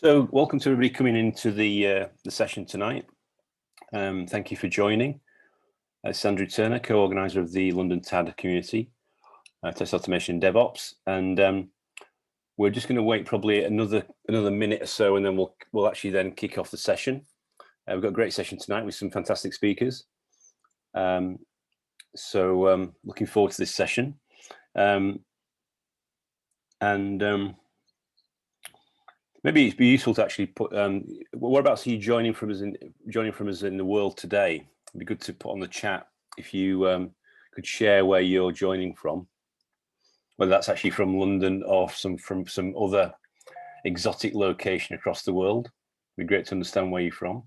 So welcome to everybody coming into the session tonight. Thank you for joining. It's Andrew Turner, co-organizer of the LondonTAD community, Test Automation and DevOps. And we're just going to wait probably another minute or so, and then we'll actually then kick off the session. We've got a great session tonight with some fantastic speakers. So looking forward to this session. Maybe it'd be useful to actually put whereabouts are you joining from us in the world today? It'd be good to put on the chat if you could share where you're joining from, whether that's actually from London or from some other exotic location across the world. It'd be great to understand where you're from.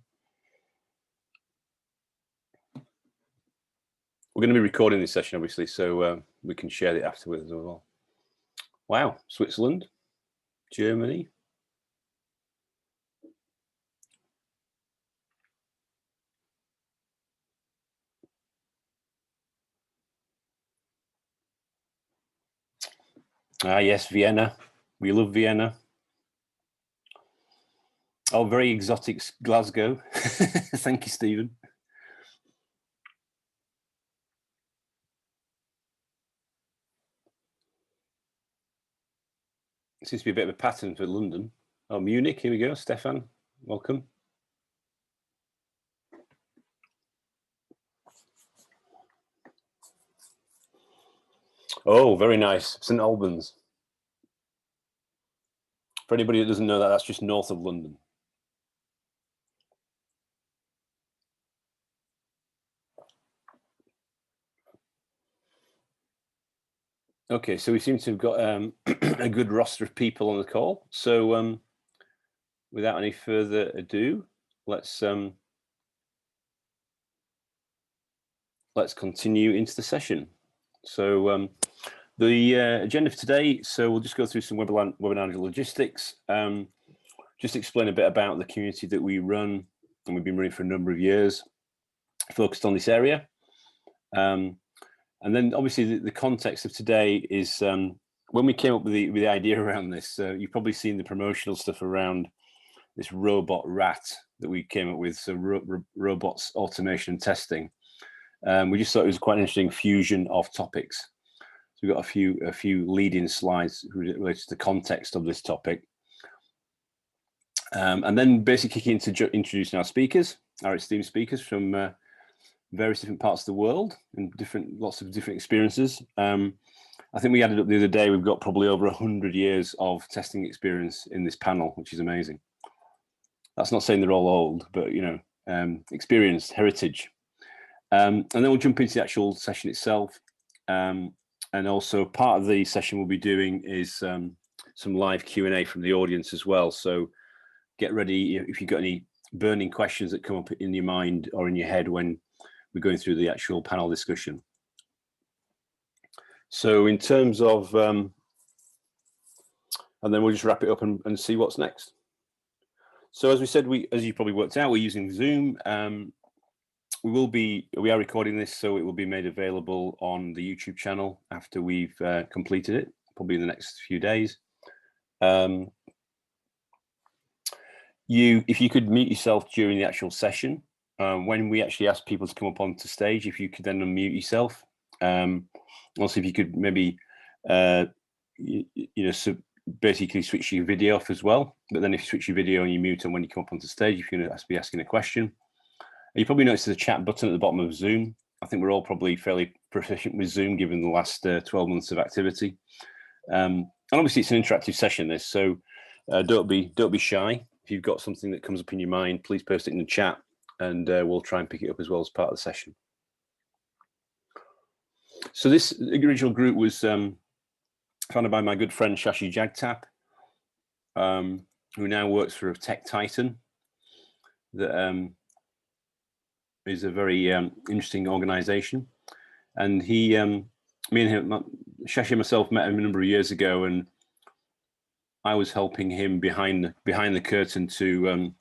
We're going to be recording this session, obviously, so we can share it afterwards as well. Wow, Switzerland, Germany. Ah, yes, Vienna. We love Vienna. Oh, very exotic Glasgow. Thank you, Stephen. It seems to be a bit of a pattern for London. Oh, Munich, here we go. Stefan, welcome. Oh, very nice. St Albans. For anybody that doesn't know that, that's just north of London. Okay, so we seem to have got a good roster of people on the call. So without any further ado, let's continue into the session. So the agenda for today, so we'll just go through some webinar logistics, just explain a bit about the community that we run, and we've been running for a number of years, focused on this area. And then obviously the context of today is when we came up with the idea around this, you've probably seen the promotional stuff around this robot rat that we came up with, so robots, automation and testing. We just thought it was quite an interesting fusion of topics. So we've got a few leading slides related to the context of this topic. And then basically kicking into introducing our speakers, our esteemed speakers from various different parts of the world and lots of different experiences. I think we added up the other day, we've got probably over 100 years of testing experience in this panel, which is amazing. That's not saying they're all old, but experience, heritage. And then we'll jump into the actual session itself. And also part of the session we'll be doing is some live Q&A from the audience as well. So get ready if you've got any burning questions that come up in your mind or in your head when we're going through the actual panel discussion. So in terms of, and then we'll just wrap it up and see what's next. So as we said, as you probably worked out, we're using Zoom. We are recording this, so it will be made available on the YouTube channel after we've completed it, probably in the next few days. If you could mute yourself during the actual session, when we actually ask people to come up onto stage, if you could then unmute yourself. Also, if you could maybe, so basically switch your video off as well. But then if you switch your video and you mute and when you come up onto stage, if you're going to be asking a question. You probably noticed there's a chat button at the bottom of Zoom. I think we're all probably fairly proficient with Zoom given the last 12 months of activity. And obviously it's an interactive session, this, so don't be shy. If you've got something that comes up in your mind, please post it in the chat and we'll try and pick it up as well as part of the session. So this original group was founded by my good friend Shashi Jagtap, who now works for a tech titan that is a very interesting organization. And he, me and him, Shashi and myself met him a number of years ago, and I was helping him behind the curtain to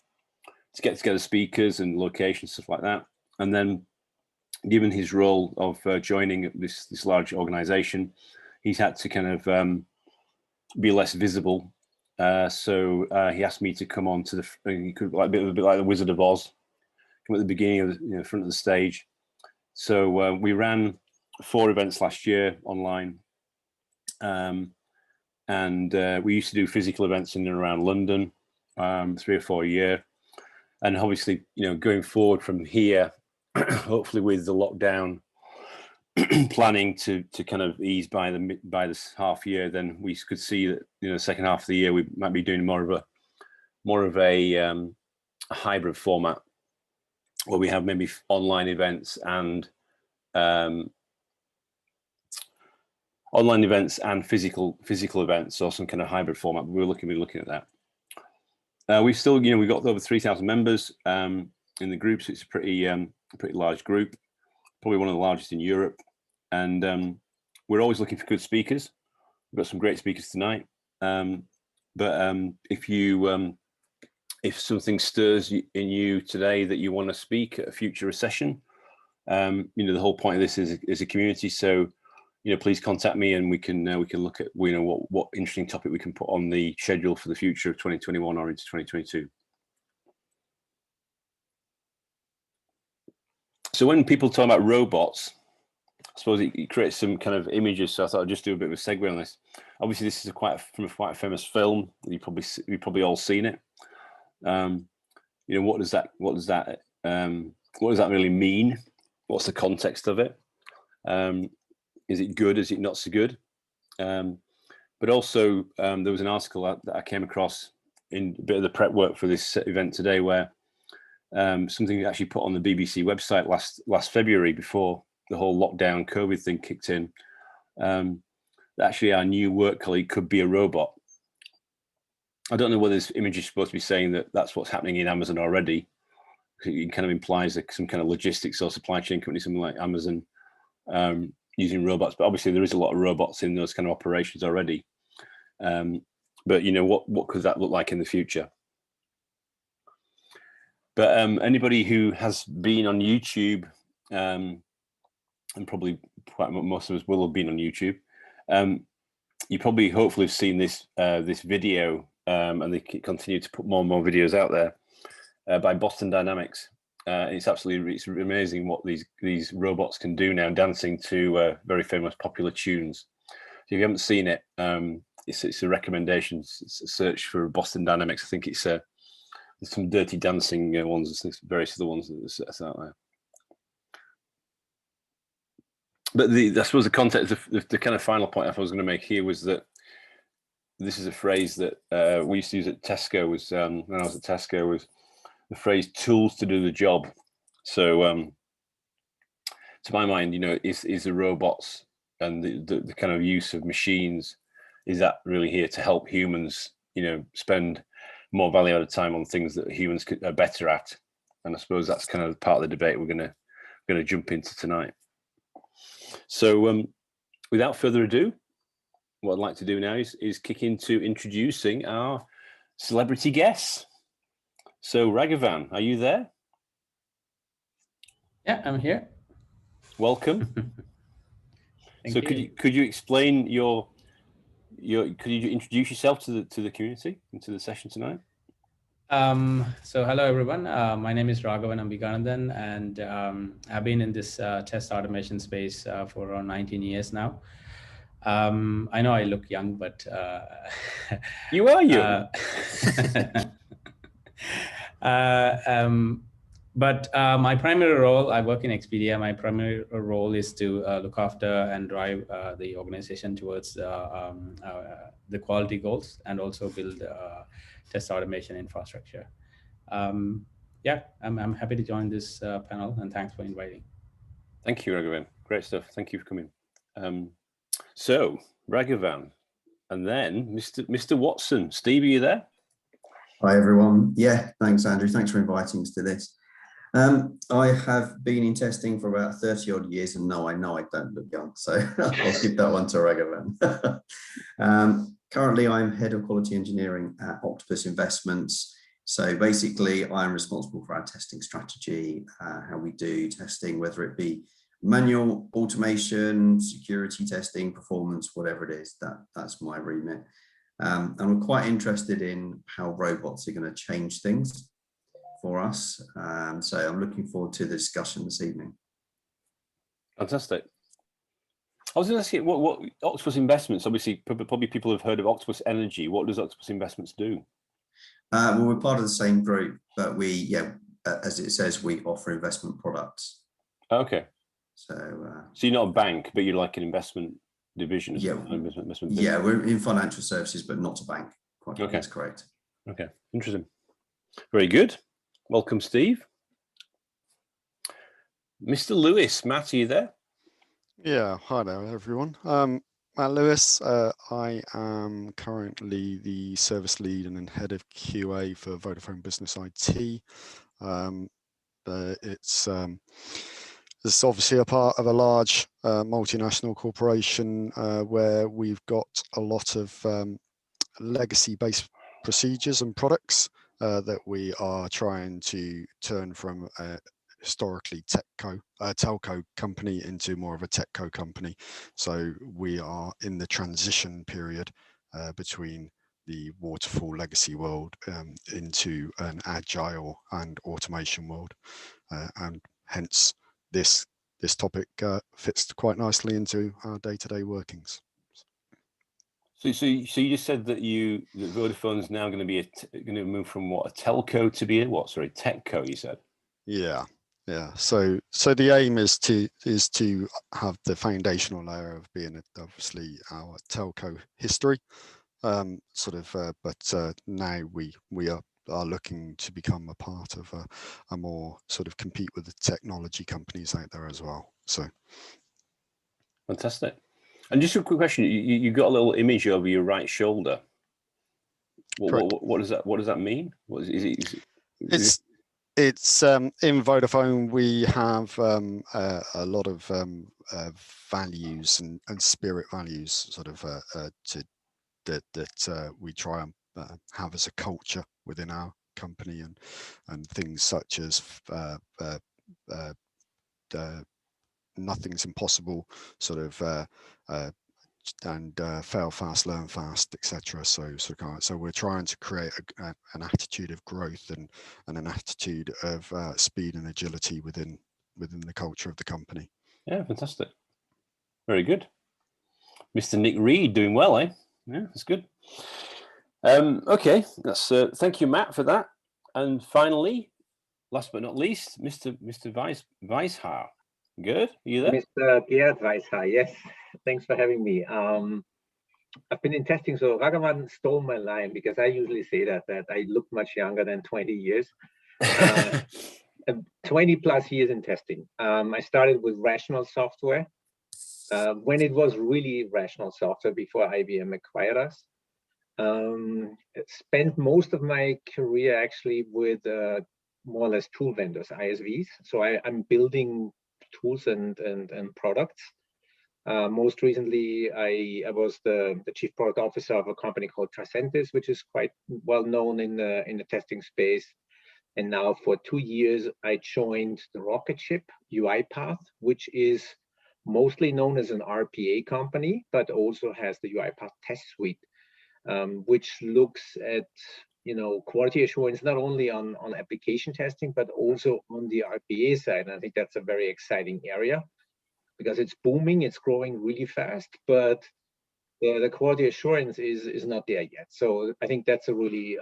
get together speakers and locations, stuff like that. And then, given his role of joining this large organization, he's had to kind of be less visible So he asked me to come on to a bit like the Wizard of Oz, come at the beginning of the front of the stage. So we ran 4 events last year online, and we used to do physical events in and around London, 3 or 4 a year. And obviously, going forward from here, hopefully with the lockdown planning to kind of ease by this half year, then we could see that the second half of the year we might be doing more of a hybrid format, where we have maybe online events and physical events, or some kind of hybrid format. We're looking at that. We've still, we've got over 3,000 members in the group, so it's a pretty large group, probably one of the largest in Europe. And we're always looking for good speakers. We've got some great speakers tonight. But if something stirs in you today that you want to speak at a future session, the whole point of this is a community. So, please contact me, and we can look at what interesting topic we can put on the schedule for the future of 2021 or into 2022. So when people talk about robots, I suppose it creates some kind of images. So I thought I'd just do a bit of a segue on this. Obviously, this is from a quite famous film. You've probably all seen it. What does that really mean? What's the context of it? Is it good? Is it not so good? But also, there was an article that I came across in a bit of the prep work for this event today, where something actually put on the BBC website last February, before the whole lockdown COVID thing kicked in. Actually, our new work colleague could be a robot. I don't know whether this image is supposed to be saying that that's what's happening in Amazon already. It kind of implies that some kind of logistics or supply chain company, something like Amazon, using robots. But obviously, there is a lot of robots in those kind of operations already. But what could that look like in the future? But anybody who has been on YouTube, and probably quite most of us will have been on YouTube, you probably hopefully have seen this video, and they continue to put more and more videos out there, by Boston Dynamics. It's amazing what these robots can do now, dancing to very famous popular tunes. So if you haven't seen it, it's a recommendation. It's a search for Boston Dynamics. I think there's some Dirty Dancing ones, and various other ones that's out there. But I suppose the context, the kind of final point I was going to make here was that this is a phrase that we used to use at Tesco. When I was at Tesco, was the phrase "tools to do the job." So, to my mind, is the robots and the kind of use of machines, is that really here to help humans, spend more value at a time on things that humans are better at? And I suppose that's kind of part of the debate we're going to jump into tonight. So, without further ado, what I'd like to do now is kick into introducing our celebrity guests. So, Ragavan, are you there? Yeah, I'm here. Welcome. So, could you explain could you introduce yourself to the community and to the session tonight? So hello everyone. My name is Ragavan Ambiganandan, and I've been in this test automation space for around 19 years now. I know I look young, but you are young. But my primary role, I work in Expedia. My primary role is to look after and drive the organization towards the quality goals, and also build test automation infrastructure. Yeah, I'm happy to join this panel, and thanks for inviting. Thank you, Ragavan. Great stuff. Thank you for coming. So, Ragavan, and then Mr. Watson. Steve, are you there? Hi, everyone. Yeah, thanks, Andrew. Thanks for inviting us to this. I have been in testing for about 30 odd years, and no, I know I don't look young, so I'll give that one to Ragavan. Currently, I'm head of quality engineering at Octopus Investments. So basically, I'm responsible for our testing strategy, how we do testing, whether it be manual, automation, security testing, performance, whatever it is, that's my remit. And we're quite interested in how robots are going to change things for us. So I'm looking forward to the discussion this evening. Fantastic. I was going to say, what Octopus Investments, obviously, probably people have heard of Octopus Energy. What does Octopus Investments do? Well, we're part of the same group, but as it says, we offer investment products. Okay. So you're not a bank, but you're like an investment division. Yeah, investment yeah, we're in financial services, but not a bank. Quite okay. That's correct. Okay, interesting. Very good. Welcome, Steve. Mr. Lewis, Matt, are you there? Yeah, hi there, everyone. Matt Lewis, I am currently the service lead and head of QA for Vodafone Business IT. It's obviously a part of a large multinational corporation where we've got a lot of legacy-based procedures and products that we are trying to turn from historically telco company into more of a techco company. So we are in the transition period between the waterfall legacy world into an agile and automation world, and hence this topic fits quite nicely into our day-to-day workings. So you just said that that Vodafone's now going to be going to move from what, a telco to be a what? Sorry, techco. You said. Yeah. So the aim is to have the foundational layer of being obviously our telco history, but now we are looking to become a part of a more sort of compete with the technology companies out there as well. So fantastic. And just a quick question: you got a little image over your right shoulder. What does that mean? It's in Vodafone we have a lot of values and spirit values sort of that we try and have as a culture within our company, and things such as nothing's impossible, sort of and fail fast, learn fast, etc. So we're trying to create an attitude of growth and an attitude of speed and agility within the culture of the company. Yeah, fantastic. Very good. Mr. Nick Reed doing well, eh? Yeah, that's good. Okay, that's thank you, Matt, for that. And finally, last but not least, Mr. Weishaar. Gerd, are you there? Mr. Gerd Weishaar, yes. Thanks for having me. I've been in testing, so Ragavan stole my line because I usually say that I look much younger than 20 years. 20 plus years in testing. I started with rational software when it was really rational software before IBM acquired us. Spent most of my career actually with more or less tool vendors, ISVs. So I'm building tools and products. Most recently, I was the chief product officer of a company called Tricentis, which is quite well known in the testing space. And now for 2 years, I joined the Rocket Ship UiPath, which is mostly known as an RPA company, but also has the UiPath test suite, which looks at quality assurance not only on application testing, but also on the RPA side. And I think that's a very exciting area because it's booming, it's growing really fast, but the quality assurance is not there yet. So I think that's a really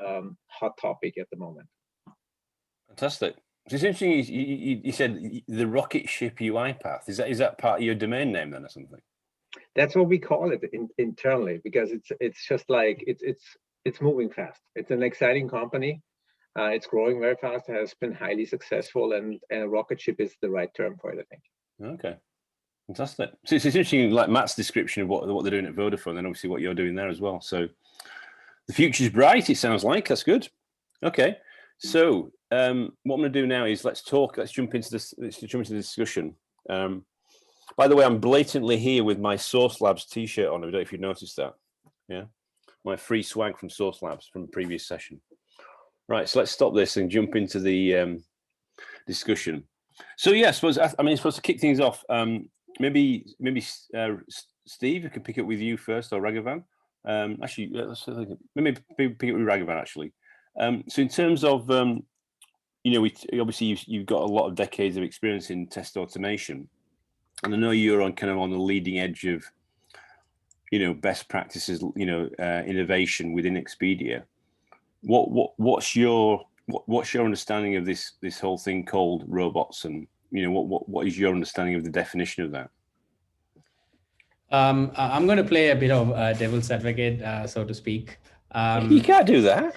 hot topic at the moment. Fantastic. So it's interesting you said the Rocket Ship UiPath. Is that part of your domain name then or something? That's what we call it internally, because it's just like it's moving fast. It's an exciting company. It's growing very fast. It has been highly successful, and Rocket Ship is the right term for it, I think. Okay, fantastic. So it's interesting, like Matt's description of what they're doing at Vodafone, and obviously what you're doing there as well. So the future's bright. It sounds like that's good. Okay, so what I'm going to do now is let's jump into the discussion. By the way, I'm blatantly here with my Source Labs t-shirt on. I don't know if you've noticed that. Yeah, my free swag from Source Labs from the previous session. Right, so let's stop this and jump into the discussion. So yeah, I suppose to kick things off, maybe Steve, I can pick up with you first, or Ragavan. Actually, maybe pick it with Ragavan actually. So in terms of, obviously you've got a lot of decades of experience in test automation, and I know you're on the leading edge of, best practices, innovation within Expedia. What's your understanding of this whole thing called robots, and what is your understanding of the definition of that? I'm going to play a bit of devil's advocate, so to speak. You can't do that.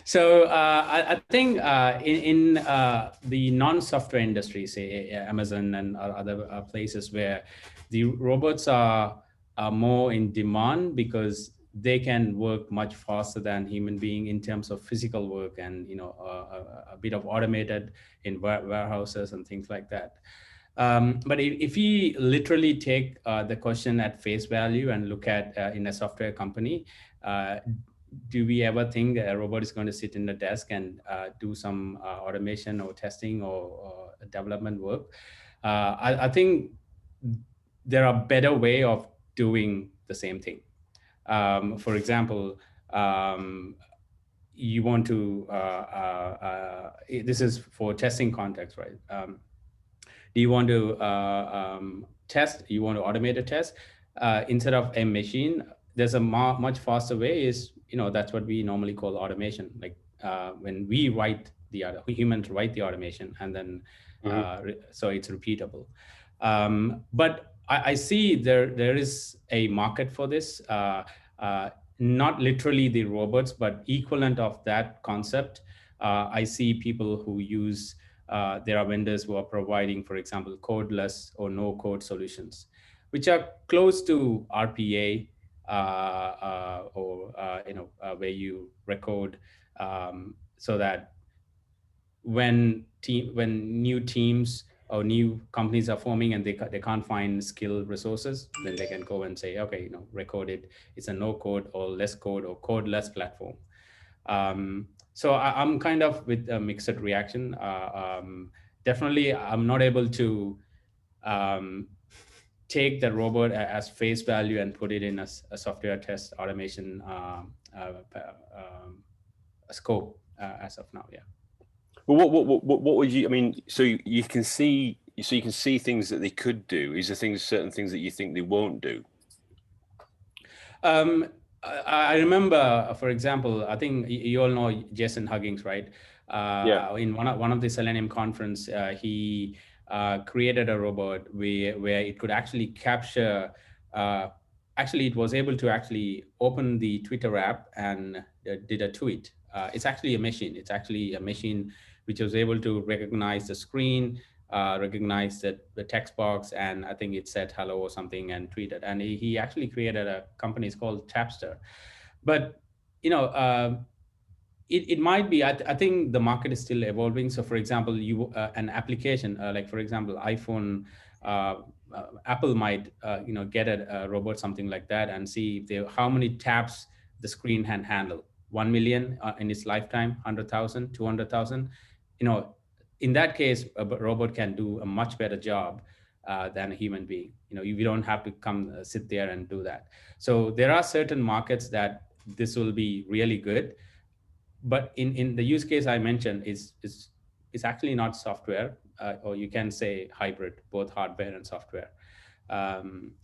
So I think in the non-software industry, say Amazon and other places where the robots are more in demand because they can work much faster than human being in terms of physical work, and a bit of automated in warehouses and things like that. But if we literally take the question at face value and look at in a software company, do we ever think a robot is going to sit in the desk and do some automation or testing or development work? I think there are better way of doing the same thing. For example, you want to, this is for testing context, right? Do you want to test, you want to automate a test instead of a machine? There's a much faster way is, that's what we normally call automation. Like when we write humans write the automation, and then so it's repeatable. But I see there is a market for this, not literally the robots, but equivalent of that concept. I see people who use, there are vendors who are providing, for example, codeless or no code solutions, which are close to RPA, where you record, so that when new teams or new companies are forming and they can't find skilled resources, then they can go and say, okay, record it. It's a no code or less code or codeless platform. So I'm kind of with a mixed reaction. Definitely, I'm not able to take the robot as face value and put it in a software test automation scope as of now. Yeah. Well, what would you? I mean, so you can see things that they could do. Is there certain things that you think they won't do? I remember, for example, I think you all know Jason Huggins, right? Yeah. In one of the Selenium conference, he created a robot where it could actually capture. Actually, it was able to actually open the Twitter app and did a tweet. It's actually a machine. It's actually a machine which was able to recognize the screen, recognize the text box, and I think it said hello or something and tweeted. And he actually created a company, it's called Tapster. But it might be, I think the market is still evolving. So for example, an application like, for example, iPhone, Apple might get a robot, something like that, and see how many taps the screen can handle. 1 million in its lifetime, 100,000, 200,000. In that case, a robot can do a much better job than a human being. You don't have to come sit there and do that. So there are certain markets that this will be really good. But in the use case I mentioned is actually not software, or you can say hybrid, both hardware and software.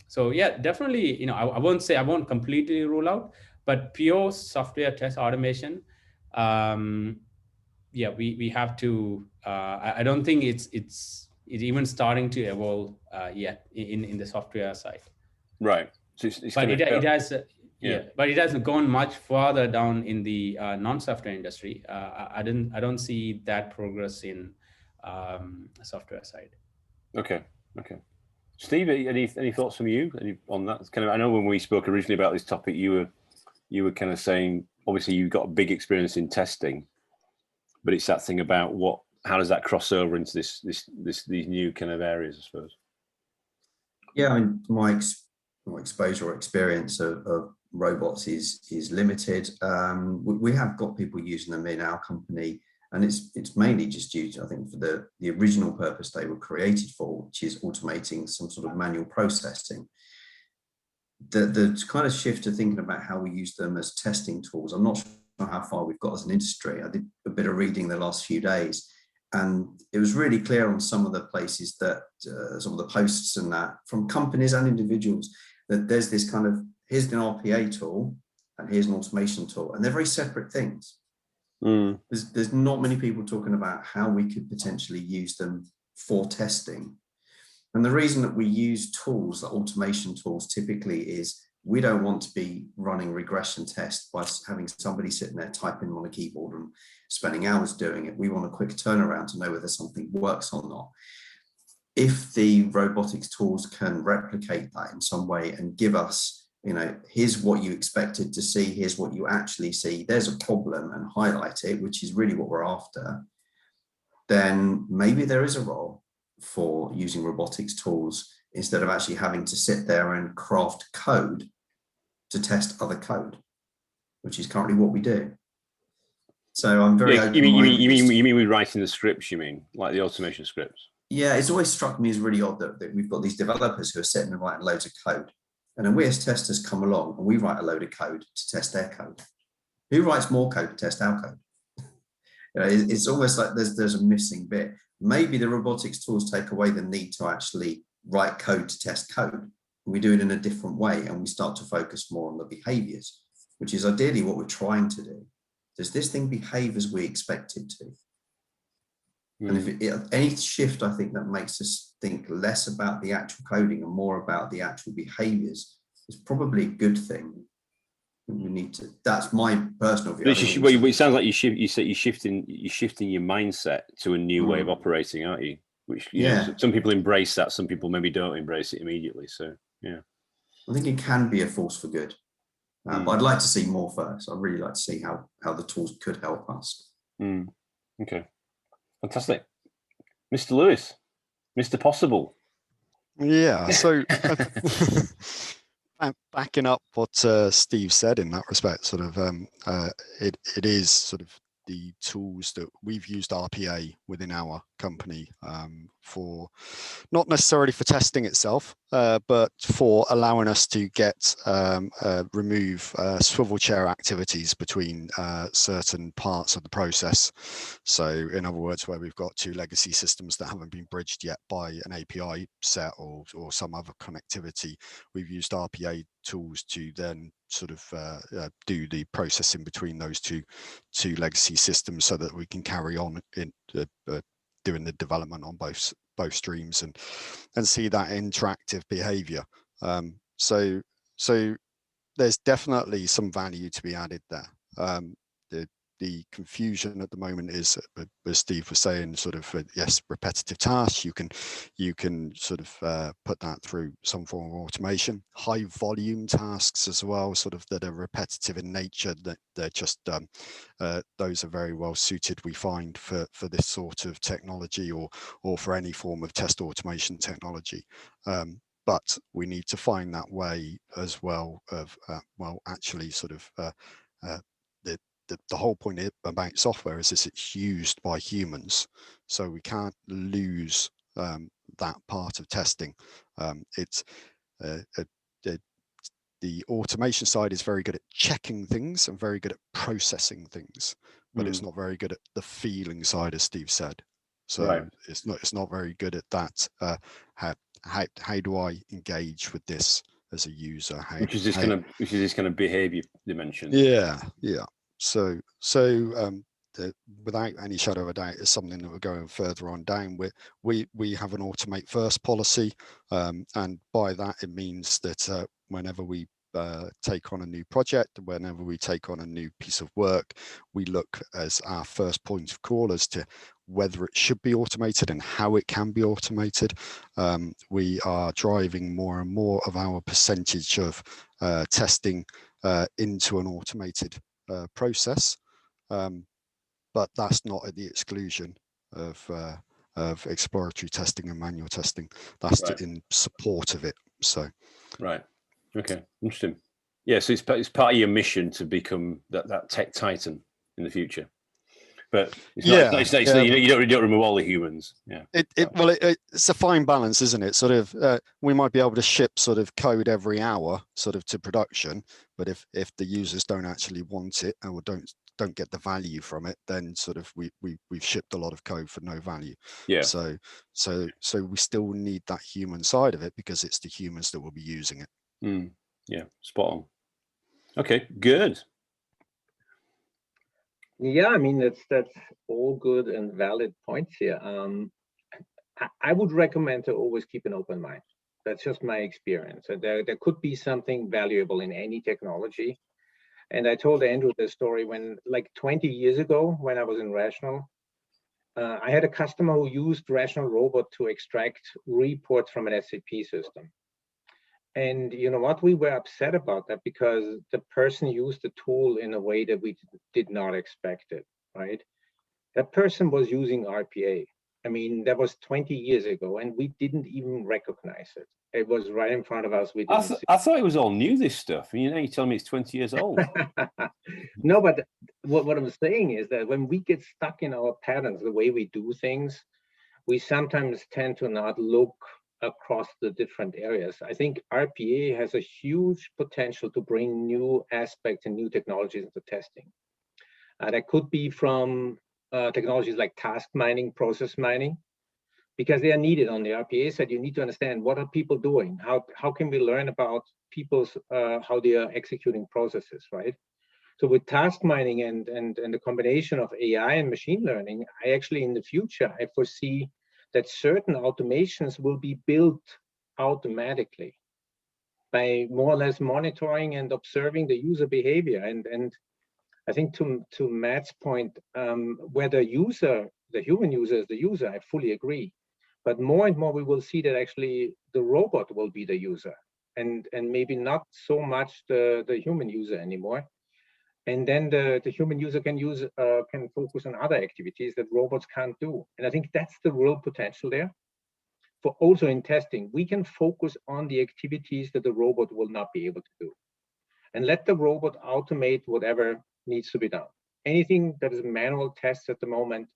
So yeah, definitely, I won't completely rule out, but pure software test automation, yeah, we have to. I don't think it's even starting to evolve yet in the software side. Right. So it's but it has. Yeah, but it hasn't gone much farther down in the non-software industry. I don't see that progress in software side. Okay. Steve, any thoughts from you on that? I know when we spoke originally about this topic, you were kind of saying, obviously you've got a big experience in testing, but it's that thing about how does that cross over into these new kind of areas, I suppose. Yeah, I mean, my exposure or experience of robots is limited. We have got people using them in our company, and it's mainly just due to, I think, for the original purpose they were created for, which is automating some sort of manual processing. the kind of shift to thinking about how we use them as testing tools. I'm not sure how far we've got as an industry. I did a bit of reading the last few days, and it was really clear on some of the places that some of the posts and that from companies and individuals that there's this kind of, here's an RPA tool and here's an automation tool, and they're very separate things. There's not many people talking about how we could potentially use them for testing. And the reason that we use tools, like automation tools, typically is we don't want to be running regression tests by having somebody sitting there typing on a keyboard and spending hours doing it. We want a quick turnaround to know whether something works or not. If the robotics tools can replicate that in some way and give us, you know, here's what you expected to see, here's what you actually see, there's a problem, and highlight it, which is really what we're after, then maybe there is a role for using robotics tools instead of actually having to sit there and craft code to test other code, which is currently what we do. So I'm very open. You mean with writing the scripts, you mean, like the automation scripts? Yeah, it's always struck me as really odd that we've got these developers who are sitting and writing loads of code. And then we as testers come along and we write a load of code to test their code. Who writes more code to test our code? You know, it's almost like there's a missing bit. Maybe the robotics tools take away the need to actually write code to test code. We do it in a different way and we start to focus more on the behaviors, which is ideally what we're trying to do. Does this thing behave as we expect it to? And if any shift, I think, that makes us think less about the actual coding and more about the actual behaviors is probably a good thing. We need to. That's my personal view. It sounds like you're shifting your mindset to a new way of operating, aren't you? Which you know, some people embrace that, some people maybe don't embrace it immediately. So yeah, I think it can be a force for good, but I'd like to see more first. I'd really like to see how the tools could help us. Okay, fantastic, Mr. Lewis, Mr. Possible. Yeah, so backing up what Steve said in that respect, sort of it is sort of the tools that we've used RPA within our company for, not necessarily for testing itself, but for allowing us to get remove swivel chair activities between certain parts of the process. So in other words, where we've got two legacy systems that haven't been bridged yet by an API set or some other connectivity, we've used RPA tools to then sort of do the processing between those two legacy systems so that we can carry on in doing the development on both streams and see that interactive behavior. So there's definitely some value to be added there. The confusion at the moment is, as Steve was saying, sort of yes, repetitive tasks. You can sort of put that through some form of automation. High volume tasks as well, sort of that are repetitive in nature. That they're just those are very well suited, we find, for this sort of technology or for any form of test automation technology. But we need to find that way as well of actually sort of the whole point about software is it's used by humans, so we can't lose that part of testing. It's the automation side is very good at checking things and very good at processing things, but it's not very good at the feeling side, as Steve said. So it's not very good at that. How do I engage with this as a user? Which is this kind of behavior dimension. Yeah. So without any shadow of a doubt, is something that we're going further on down. We have an automate first policy, and by that it means that whenever we take on a new project, whenever we take on a new piece of work, we look as our first point of call as to whether it should be automated and how it can be automated. We are driving more and more of our percentage of testing into an automated process, but that's not at the exclusion of exploratory testing and manual testing. That's in support of it. So okay, interesting. Yeah, so it's part of your mission to become that tech titan in the future. but it's Yeah, not, yeah. you don't remove all the humans. Yeah. It's a fine balance, isn't it? Sort of, we might be able to ship sort of code every hour, sort of to production, but if the users don't actually want it or don't get the value from it, then sort of we've shipped a lot of code for no value. Yeah. So we still need that human side of it because it's the humans that will be using it. Yeah, spot on. Okay, good. Yeah, I mean that's all good and valid points here. I would recommend to always keep an open mind. That's just my experience. There could be something valuable in any technology. And I told Andrew the story when, like 20 years ago, when I was in Rational, I had a customer who used Rational Robot to extract reports from an SAP system. And you know what? We were upset about that because the person used the tool in a way that we did not expect it, right? That person was using RPA. I mean, that was 20 years ago, and we didn't even recognize it. It was right in front of us. We didn't see. I thought it was all new, this stuff. You know, you tell me it's 20 years old. No, but what I'm saying is that when we get stuck in our patterns, the way we do things, we sometimes tend to not look across the different areas. I think RPA has a huge potential to bring new aspects and new technologies into testing. That could be from technologies like task mining, process mining, because they are needed on the RPA side. You need to understand what are people doing? How can we learn about people's, how they are executing processes, right? So with task mining and the combination of AI and machine learning, I actually in the future, I foresee that certain automations will be built automatically by more or less monitoring and observing the user behavior. And I think to Matt's point, where the human user is the user, I fully agree. But more and more we will see that actually the robot will be the user and maybe not so much the human user anymore. And then the human user can focus on other activities that robots can't do. And I think that's the real potential there. For also in testing, we can focus on the activities that the robot will not be able to do. And let the robot automate whatever needs to be done. Anything that is manual tests at the moment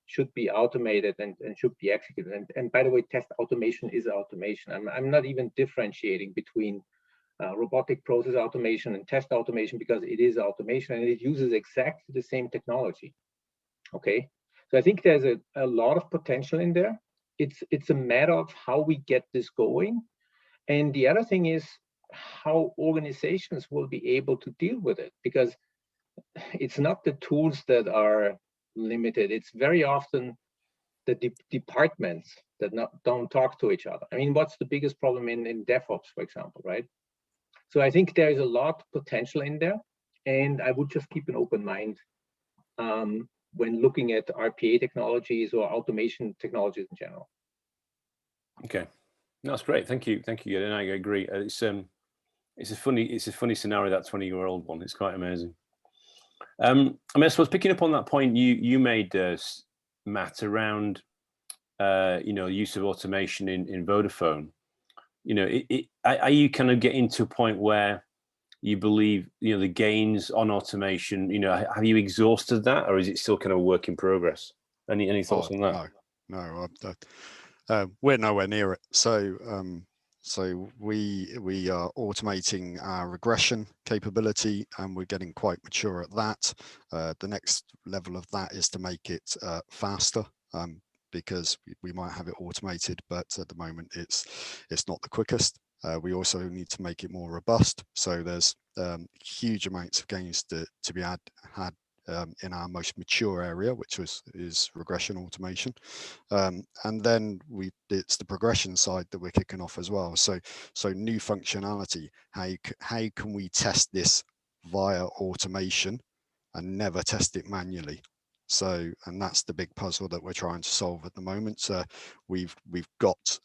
should be automated and should be executed. And by the way, test automation is automation. I'm not even differentiating between robotic process automation and test automation because it is automation and it uses exactly the same technology. Okay, so I think there's a lot of potential in there. It's a matter of how we get this going. And the other thing is how organizations will be able to deal with it, because it's not the tools that are limited. It's very often the departments that don't talk to each other. I mean, what's the biggest problem in DevOps, for example, right? So I think there is a lot of potential in there, and I would just keep an open mind when looking at RPA technologies or automation technologies in general. Okay, that's great. Thank you, Gerd. And I agree. It's a funny scenario, that 20-year-old one. It's quite amazing. I mean, I suppose picking up on that point you made, Matt, around use of automation in Vodafone. Are you kind of getting to a point where you believe the gains on automation? Have you exhausted that, or is it still kind of a work in progress? Any thoughts on that? No, we're nowhere near it. So we are automating our regression capability, and we're getting quite mature at that. The next level of that is to make it faster. Because we might have it automated, but at the moment it's not the quickest. We also need to make it more robust. So there's huge amounts of gains to be had in our most mature area, which is regression automation. And then it's the progression side that we're kicking off as well. So new functionality. How can we test this via automation and never test it manually? So, and that's the big puzzle that we're trying to solve at the moment. We've got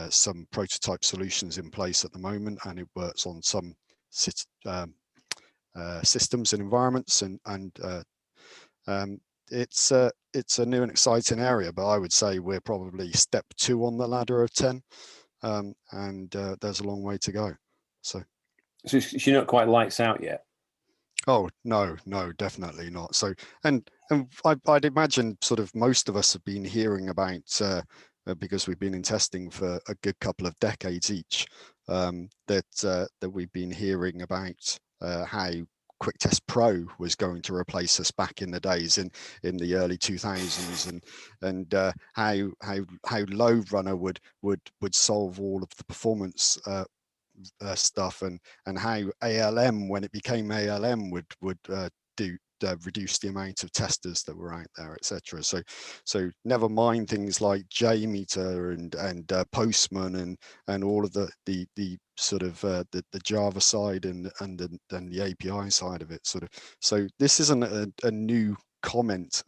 some prototype solutions in place at the moment, and it works on some systems and environments, and it's a new and exciting area. But I would say we're probably step 2 on the ladder of 10, and there's a long way to go. So you're not quite lights out yet. Oh, no, definitely not. So, and I'd imagine sort of most of us have been hearing about, because we've been in testing for a good couple of decades each, that we've been hearing about how Quick Test Pro was going to replace us back in the days in the early 2000s, and how Load Runner would solve all of the performance stuff, and how ALM, when it became ALM, would reduce the amount of testers that were out there, etc. So never mind things like JMeter and Postman and all of the sort of the Java side and the API side of it, sort of. So this isn't a new comment.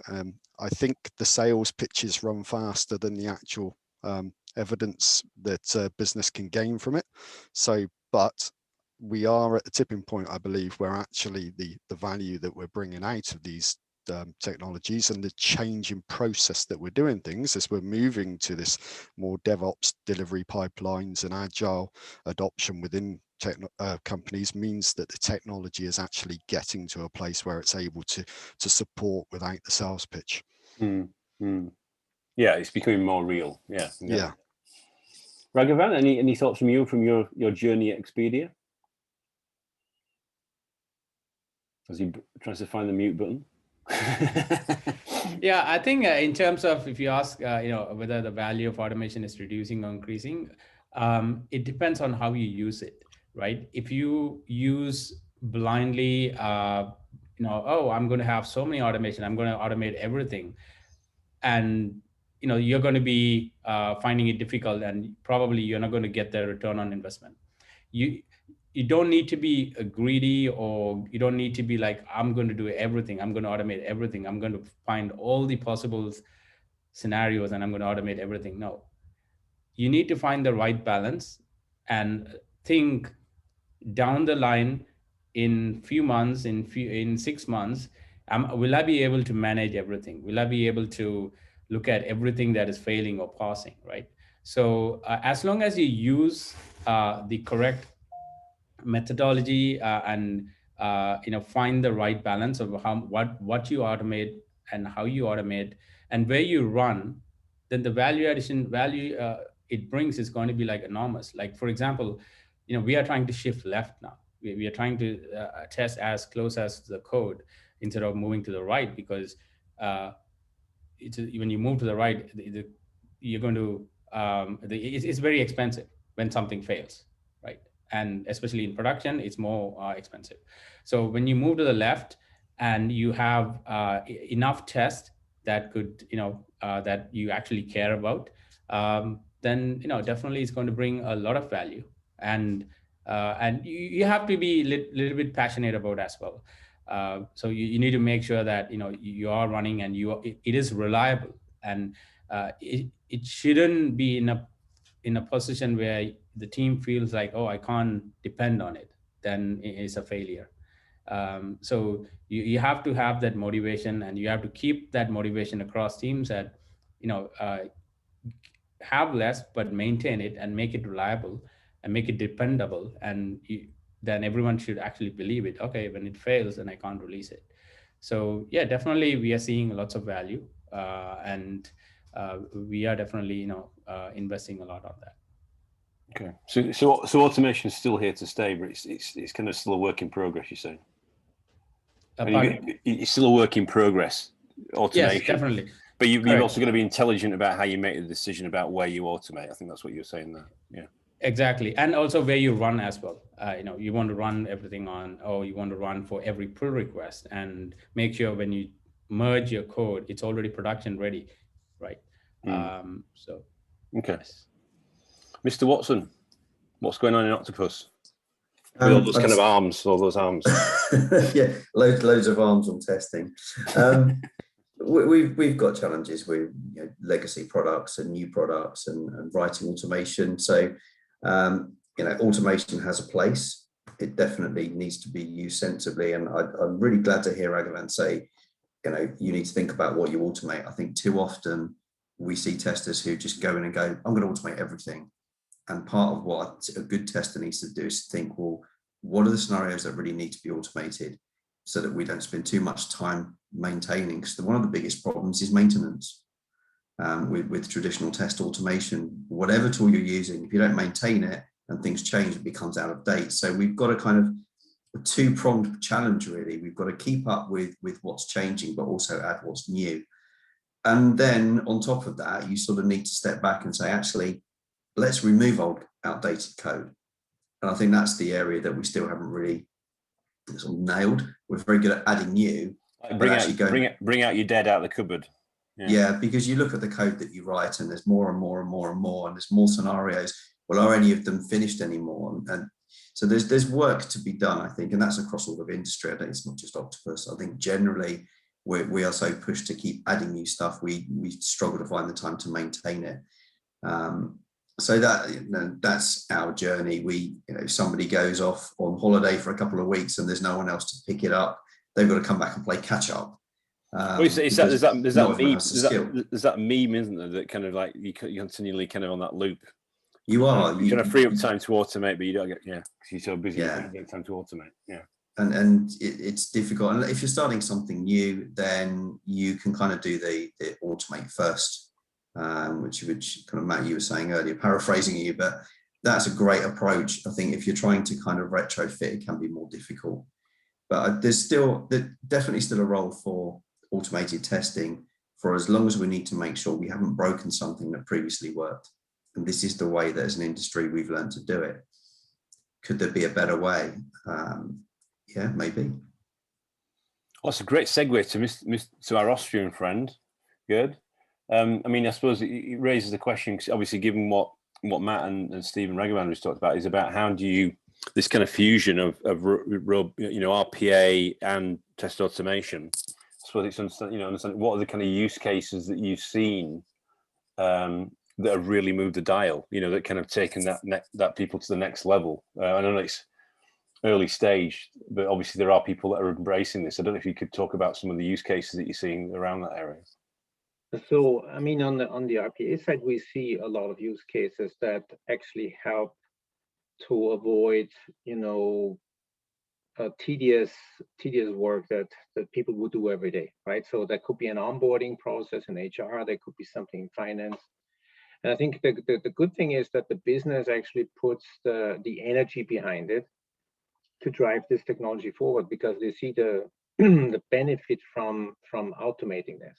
I think the sales pitches run faster than the actual evidence that business can gain from it. So, but we are at the tipping point, I believe, where actually the value that we're bringing out of these technologies and the change in process that we're doing things as we're moving to this more DevOps delivery pipelines and Agile adoption within companies means that the technology is actually getting to a place where it's able to support without the sales pitch. Yeah, it's becoming more real. Yeah. Ragavan, any thoughts from you from your journey at Expedia? As he tries to find the mute button. Yeah, I think in terms of, if you ask, whether the value of automation is reducing or increasing, it depends on how you use it, right? If you use blindly, oh, I'm going to have so many automation, I'm going to automate everything, and you're going to be finding it difficult, and probably you're not going to get the return on investment. You don't need to be greedy, or you don't need to be like, I'm going to do everything, I'm going to automate everything, I'm going to find all the possible scenarios and I'm going to automate everything. No, you need to find the right balance and think down the line, in few months, in 6 months, will I be able to manage everything? Will I be able to look at everything that is failing or passing, right? So as long as you use the correct methodology and find the right balance of what you automate and how you automate and where you run, then the value it brings is going to be like enormous. Like, for example, we are trying to shift left now. We are trying to test as close as the code instead of moving to the right, because when you move to the right, you're going to it's very expensive when something fails, right? And especially in production, it's more expensive. So when you move to the left and you have enough tests that could, that you actually care about, then definitely it's going to bring a lot of value. And you have to be little bit passionate about as well. So you need to make sure that you are running and it is reliable, and it shouldn't be in a position where the team feels like, oh, I can't depend on it, then it's a failure. So you have to have that motivation, and you have to keep that motivation across teams, that have less but maintain it and make it reliable and make it dependable, and then everyone should actually believe it. Okay, when it fails, then I can't release it. So yeah, definitely we are seeing lots of value, and we are definitely investing a lot on that. Okay, so automation is still here to stay, but it's kind of still a work in progress, you're saying? It's still a work in progress, automation. Yes, definitely. But you're also going to be intelligent about how you make the decision about where you automate. I think that's what you're saying there. Yeah. Exactly, and also where you run as well. You want to run everything on, or you want to run for every pull request, and make sure when you merge your code, it's already production ready, right? So. Okay. Yes. Mr. Watson, what's going on in Octopus? With all those kind of arms, all those arms. Yeah, loads of arms on testing. We've got challenges with legacy products and new products and writing automation. So automation has a place. It definitely needs to be used sensibly. And I'm really glad to hear Ragavan say, you need to think about what you automate. I think too often we see testers who just go in and go, I'm going to automate everything. And part of what a good tester needs to do is think, well, what are the scenarios that really need to be automated? so that we don't spend too much time maintaining. Because one of the biggest problems is maintenance. With traditional test automation, whatever tool you're using, if you don't maintain it and things change, it becomes out of date. So we've got a kind of a two-pronged challenge, really. We've got to keep up with what's changing, but also add what's new. And then on top of that, you sort of need to step back and say, actually, let's remove old outdated code. And I think that's the area that we still haven't really sort of nailed. We're very good at adding new. Bring out your dead out of the cupboard. Yeah, because you look at the code that you write and there's more and more and more and more, and there's more scenarios. Well, are any of them finished anymore? And so there's work to be done, I think, and that's across all of industry. I think it's not just Octopus. I think generally we are so pushed to keep adding new stuff, we struggle to find the time to maintain it. So that that's our journey. If somebody goes off on holiday for a couple of weeks and there's no one else to pick it up, they've got to come back and play catch up. There's that meme, isn't there, that kind of like you continually kind of on that loop. You are. You're trying to free up time to automate, but you don't get, because you're so busy, you don't get time to automate. And it's difficult. And if you're starting something new, then you can kind of do the automate first, which kind of, Matt, you were saying earlier, paraphrasing you, but that's a great approach. I think if you're trying to kind of retrofit, it can be more difficult. But there's definitely still a role for automated testing for as long as we need to make sure we haven't broken something that previously worked. And this is the way that as an industry we've learned to do it. Could there be a better way? Yeah, maybe. Well, it's a great segue to our Austrian friend, Gerd. I mean, I suppose it raises the question, obviously, given what Matt and Steve and Ragavan just talked about, is about how do you, this kind of fusion of RPA and test automation. I suppose it's understand what are the kind of use cases that you've seen that have really moved the dial, that kind of taken that people to the next level. I know it's early stage, but obviously there are people that are embracing this. I don't know if you could talk about some of the use cases that you're seeing around that area. So, I mean, on the RPA side, we see a lot of use cases that actually help to avoid, tedious work that people would do every day, right? So that could be an onboarding process in HR, there could be something in finance. And I think the good thing is that the business actually puts the energy behind it to drive this technology forward, because they see the benefit from automating this.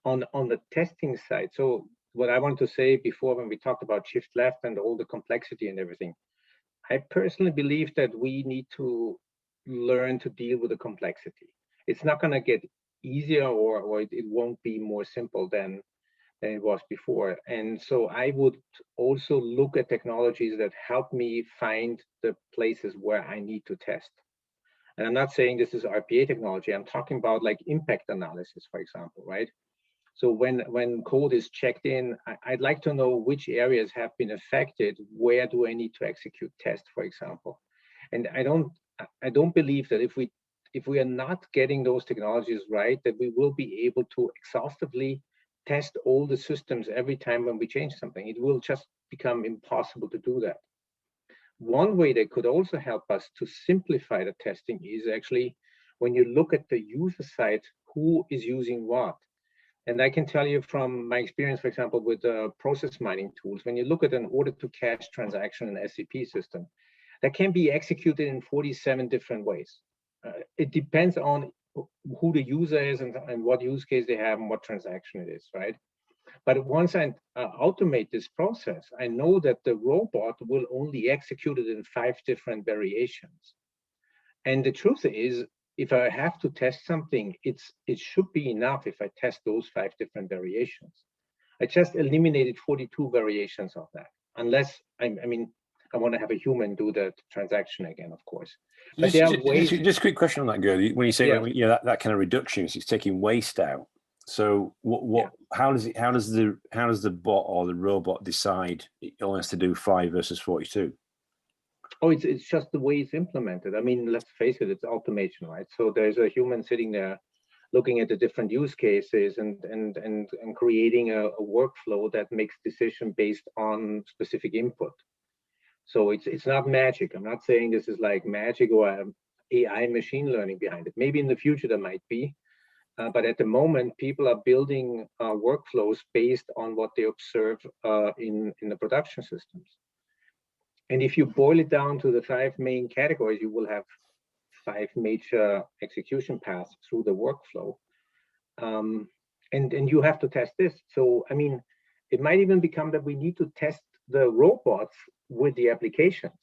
On the testing side, so what I want to say before, when we talked about shift left and all the complexity and everything, I personally believe that we need to learn to deal with the complexity. It's not going to get easier, or it won't be more simple than it was before. And so I would also look at technologies that help me find the places where I need to test. And I'm not saying this is RPA technology. I'm talking about like impact analysis, for example, right? So when code is checked in, I'd like to know which areas have been affected. Where do I need to execute tests, for example? And I don't believe that if we are not getting those technologies right, that we will be able to exhaustively test all the systems every time when we change something. It will just become impossible to do that. One way that could also help us to simplify the testing is actually when you look at the user side, who is using what. And I can tell you from my experience, for example, with process mining tools, when you look at an order to cash transaction in an SAP system, that can be executed in 47 different ways. It depends on who the user is and what use case they have and what transaction it is, right? But once I automate this process, I know that the robot will only execute it in 5 different variations. And the truth is, if I have to test something, it should be enough if I test those 5 different variations. I just eliminated 42 variations of that, unless I want to have a human do the transaction again, of course. But just a quick question on that, Gerd. When you say that kind of reduction, it's taking waste out. So how does the bot or the robot decide it only has to do 5 versus 42? Oh, it's just the way it's implemented. I mean, let's face it, it's automation, right? So there's a human sitting there looking at the different use cases and creating a workflow that makes decision based on specific input. So it's not magic. I'm not saying this is like magic or AI machine learning behind it. Maybe in the future there might be, but at the moment, people are building workflows based on what they observe in the production systems. And if you boil it down to the 5 main categories, you will have 5 major execution paths through the workflow. And you have to test this. So, I mean, it might even become that we need to test the robots with the applications.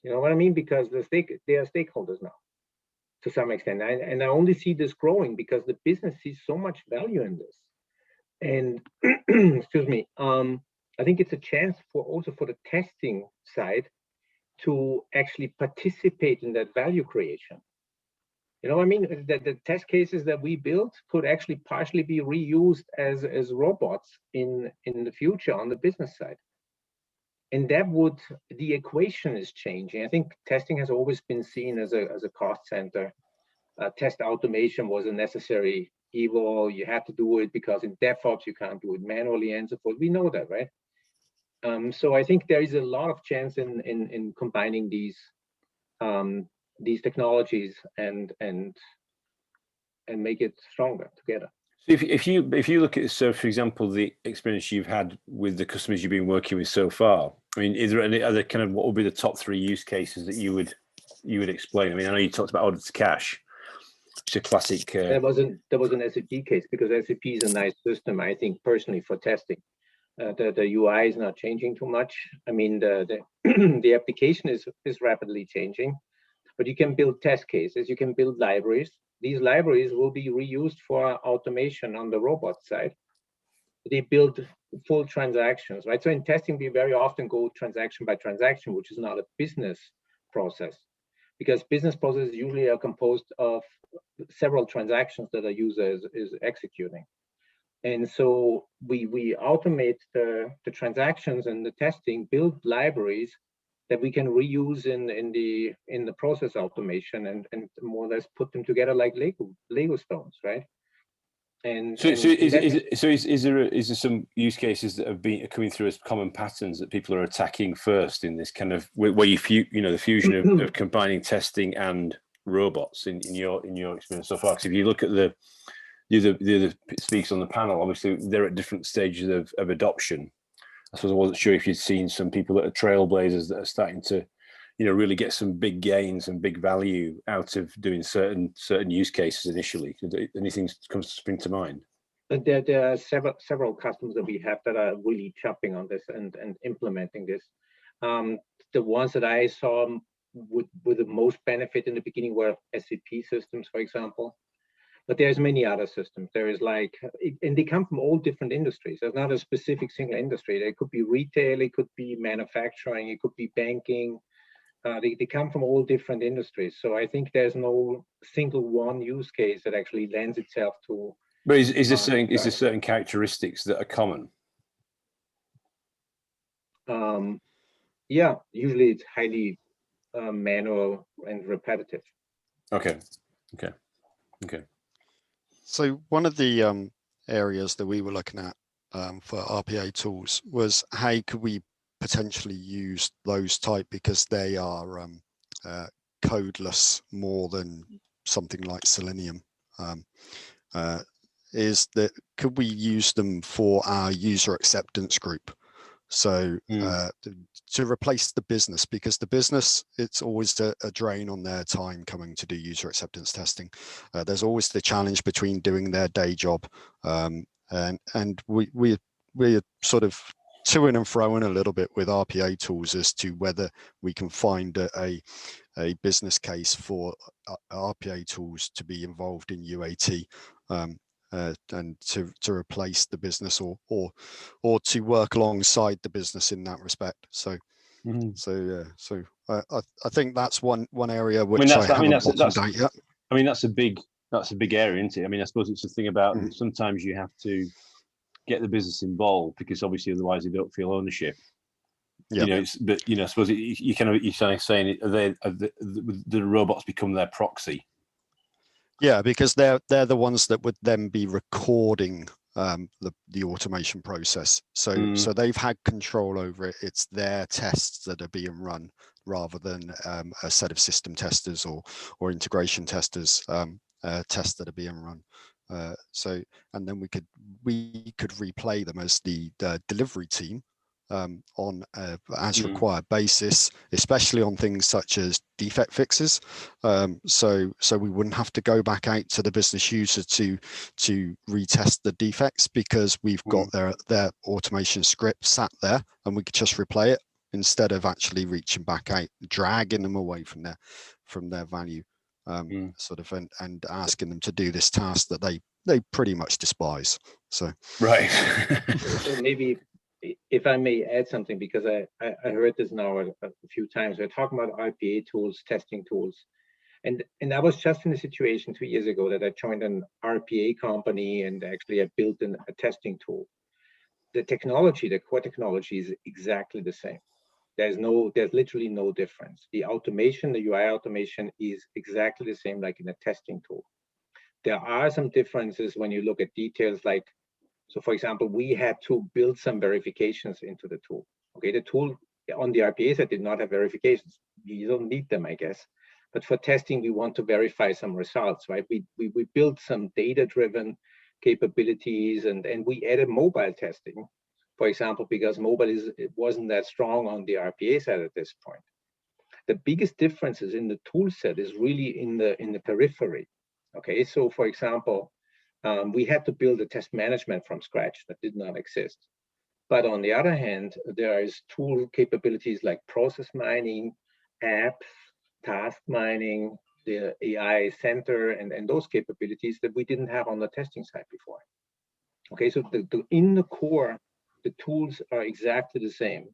You know what I mean? Because they are stakeholders now, to some extent. And I only see this growing because the business sees so much value in this. And excuse me, I think it's a chance also for the testing side to actually participate in that value creation. You know what I mean? The test cases that we built could actually partially be reused as robots in the future on the business side. And the equation is changing. I think testing has always been seen as a cost center. Test automation was a necessary evil. You have to do it because in DevOps you can't do it manually and so forth. We know that, right? So I think there is a lot of chance in combining these technologies and make it stronger together. So if you look at, so for example, the experience you've had with the customers you've been working with so far, I mean, is there any other kind of, what would be the top 3 use cases that you would explain? I mean, I know you talked about order to cash. It's a classic. There was an SAP case because SAP is a nice system, I think, personally, for testing. The UI is not changing too much. I mean, the application is rapidly changing, but you can build test cases, you can build libraries. These libraries will be reused for automation on the robot side. They build full transactions, right? So in testing, we very often go transaction by transaction, which is not a business process, because business processes usually are composed of several transactions that a user is executing. And so we automate the transactions and the testing, build libraries that we can reuse in the process automation and more or less put them together like Lego stones, right? And is there some use cases that have been coming through as common patterns that people are attacking first in this kind of where the fusion of combining testing and robots in your experience so far? Because if you look at the other speakers on the panel, obviously they're at different stages of adoption. I suppose I wasn't sure if you'd seen some people that are trailblazers that are starting to, really get some big gains and big value out of doing certain use cases initially. Anything comes to spring to mind? There are several customers that we have that are really jumping on this and implementing this. The ones that I saw with the most benefit in the beginning were SAP systems, for example. But there's many other systems. There is and they come from all different industries. There's not a specific single industry. It could be retail, it could be manufacturing, it could be banking. They come from all different industries. So I think there's no single one use case that actually lends itself to. But is there certain characteristics that are common? Yeah, usually it's highly manual and repetitive. Okay. So one of the areas that we were looking at for RPA tools was how could we potentially use those type, because they are codeless more than something like Selenium. Is that could we use them for our user acceptance group? So to replace the business, because the business, it's always a drain on their time coming to do user acceptance testing. There's always the challenge between doing their day job, and we're sort of to-ing and fro-ing a little bit with RPA tools as to whether we can find a business case for RPA tools to be involved in UAT. And to replace the business or to work alongside the business in that respect. So I think that's one area which I haven't bottomed out yet. I mean, that's a big area, isn't it? I mean, I suppose it's the thing about sometimes you have to get the business involved because obviously otherwise they don't feel ownership. Yeah. I suppose you're kind of saying the robots become their proxy. Yeah, because they're the ones that would then be recording the automation process. So they've had control over it. It's their tests that are being run, rather than a set of system testers or integration testers tests that are being run. And then we could replay them as the delivery team on a as required basis, especially on things such as defect fixes. So we wouldn't have to go back out to the business user to retest the defects, because we've got their automation script sat there, and we could just replay it instead of actually reaching back out, dragging them away from their value, sort of, and asking them to do this task that they pretty much despise. So right. So maybe, if I may add something, because I heard this now a few times. We're talking about RPA tools, testing tools. And I was just in a situation 2 years ago that I joined an RPA company, and actually I built a testing tool. The technology, the core technology, is exactly the same. There's literally no difference. The automation, the UI automation, is exactly the same like in a testing tool. There are some differences when you look at details, like, so for example, we had to build some verifications into the tool. Okay, the tool on the RPA side did not have verifications. You don't need them, I guess. But for testing, we want to verify some results, right? We built some data-driven capabilities, and we added mobile testing, for example, because mobile it wasn't that strong on the RPA side at this point. The biggest differences in the tool set is really in the periphery. Okay, so for example, we had to build a test management from scratch that did not exist. But on the other hand, there is tool capabilities like process mining, apps, task mining, the AI center, and those capabilities that we didn't have on the testing side before. Okay, so in the core, the tools are exactly the same.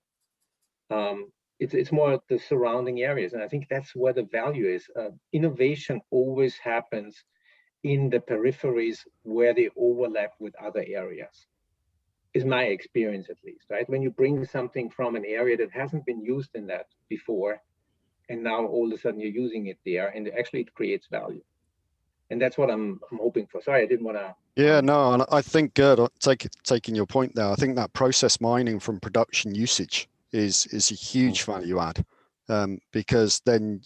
It's more the surrounding areas, and I think that's where the value is. Innovation always happens in the peripheries where they overlap with other areas, is my experience at least, right? When you bring something from an area that hasn't been used in that before, and now all of a sudden you're using it there, and actually it creates value. And that's what I'm hoping for. Sorry, I didn't want to. Yeah, no, and I think, Gerd, taking your point there, I think that process mining from production usage is a huge value add, because then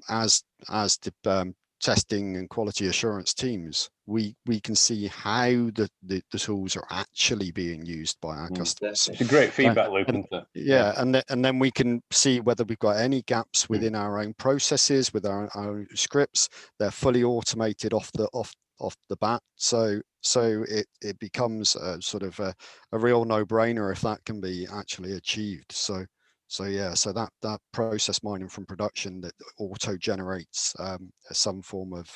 as the testing and quality assurance teams, we can see how the tools are actually being used by our customers. It's a great feedback loop, isn't it? Yeah, and then we can see whether we've got any gaps within our own processes, with our own scripts. They're fully automated off the bat, so it becomes a sort of a real no-brainer if that can be actually achieved. So that process mining from production that auto generates some form of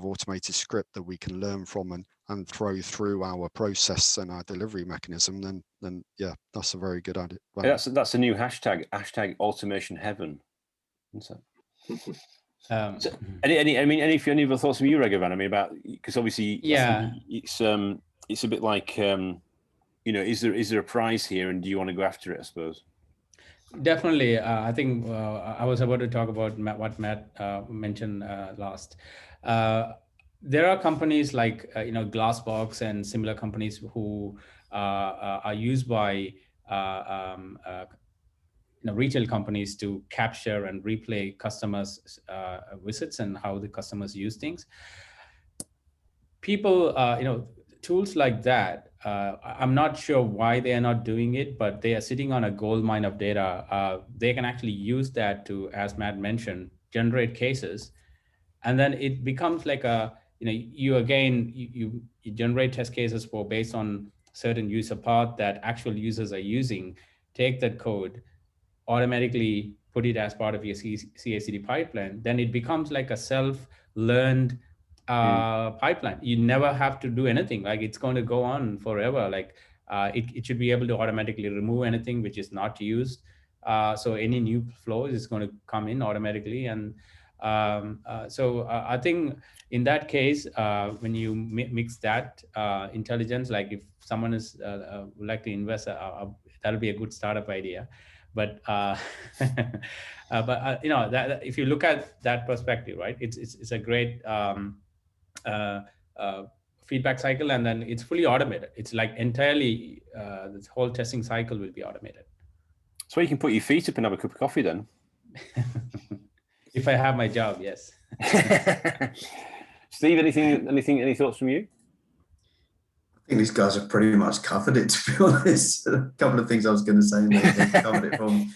automated script that we can learn from and throw through our process and our delivery mechanism, then yeah, that's a very good idea. Well, yeah, that's a new hashtag automation heaven, isn't it? So, any other thoughts from you, Ragavan? I mean, about, because obviously, yeah, it's a bit like, is there a prize here, and do you want to go after it, I suppose? Definitely. I think I was about to talk about what Matt mentioned last. There are companies like Glassbox and similar companies who are used by retail companies to capture and replay customers' visits and how the customers use things. People, tools like that, I'm not sure why they are not doing it, but they are sitting on a gold mine of data. They can actually use that to, as Matt mentioned, generate cases. And then it becomes like you generate test cases based on certain user path that actual users are using, take that code, automatically put it as part of your CI/CD pipeline. Then it becomes like a self-learned pipeline. You never have to do anything. Like, it's going to go on forever. Like it should be able to automatically remove anything which is not used. So any new flows is going to come in automatically. And so I think in that case, when you mix that intelligence, like if someone is would like to invest, that'll be a good startup idea. But that if you look at that perspective, right, it's a great feedback cycle, and then it's fully automated. It's like entirely this whole testing cycle will be automated. So you can put your feet up and have a cup of coffee then. If I have my job, yes. Steve, any thoughts from you? I think these guys have pretty much covered it, to be honest. A couple of things I was going to say, and they've covered it for me.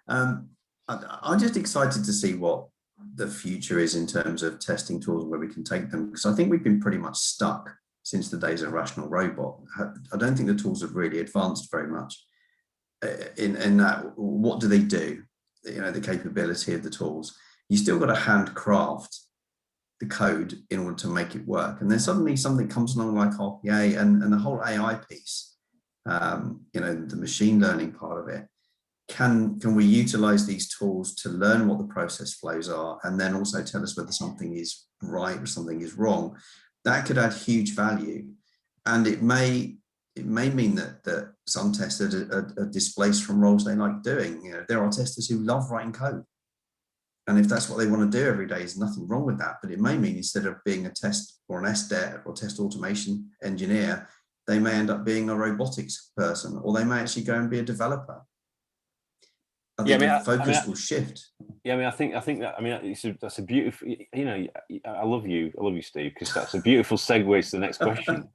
I'm just excited to see what the future is in terms of testing tools and where we can take them, because I think we've been pretty much stuck since the days of Rational Robot. I don't think the tools have really advanced very much in that. What do they do? You know, the capability of the tools. You still got to handcraft the code in order to make it work. And then suddenly something comes along like RPA and the whole AI piece, you know, the machine learning part of it. Can we utilize these tools to learn what the process flows are and then also tell us whether something is right or something is wrong? That could add huge value. And it may mean that some testers are displaced from roles they like doing. You know, there are testers who love writing code. And if that's what they want to do every day, there's nothing wrong with that. But it may mean instead of being a test or an SDET or test automation engineer, they may end up being a robotics person, or they may actually go and be a developer. I think the focus will shift. Yeah, I think that, that's a beautiful, you know, I love you, Steve, because that's a beautiful segue to the next question.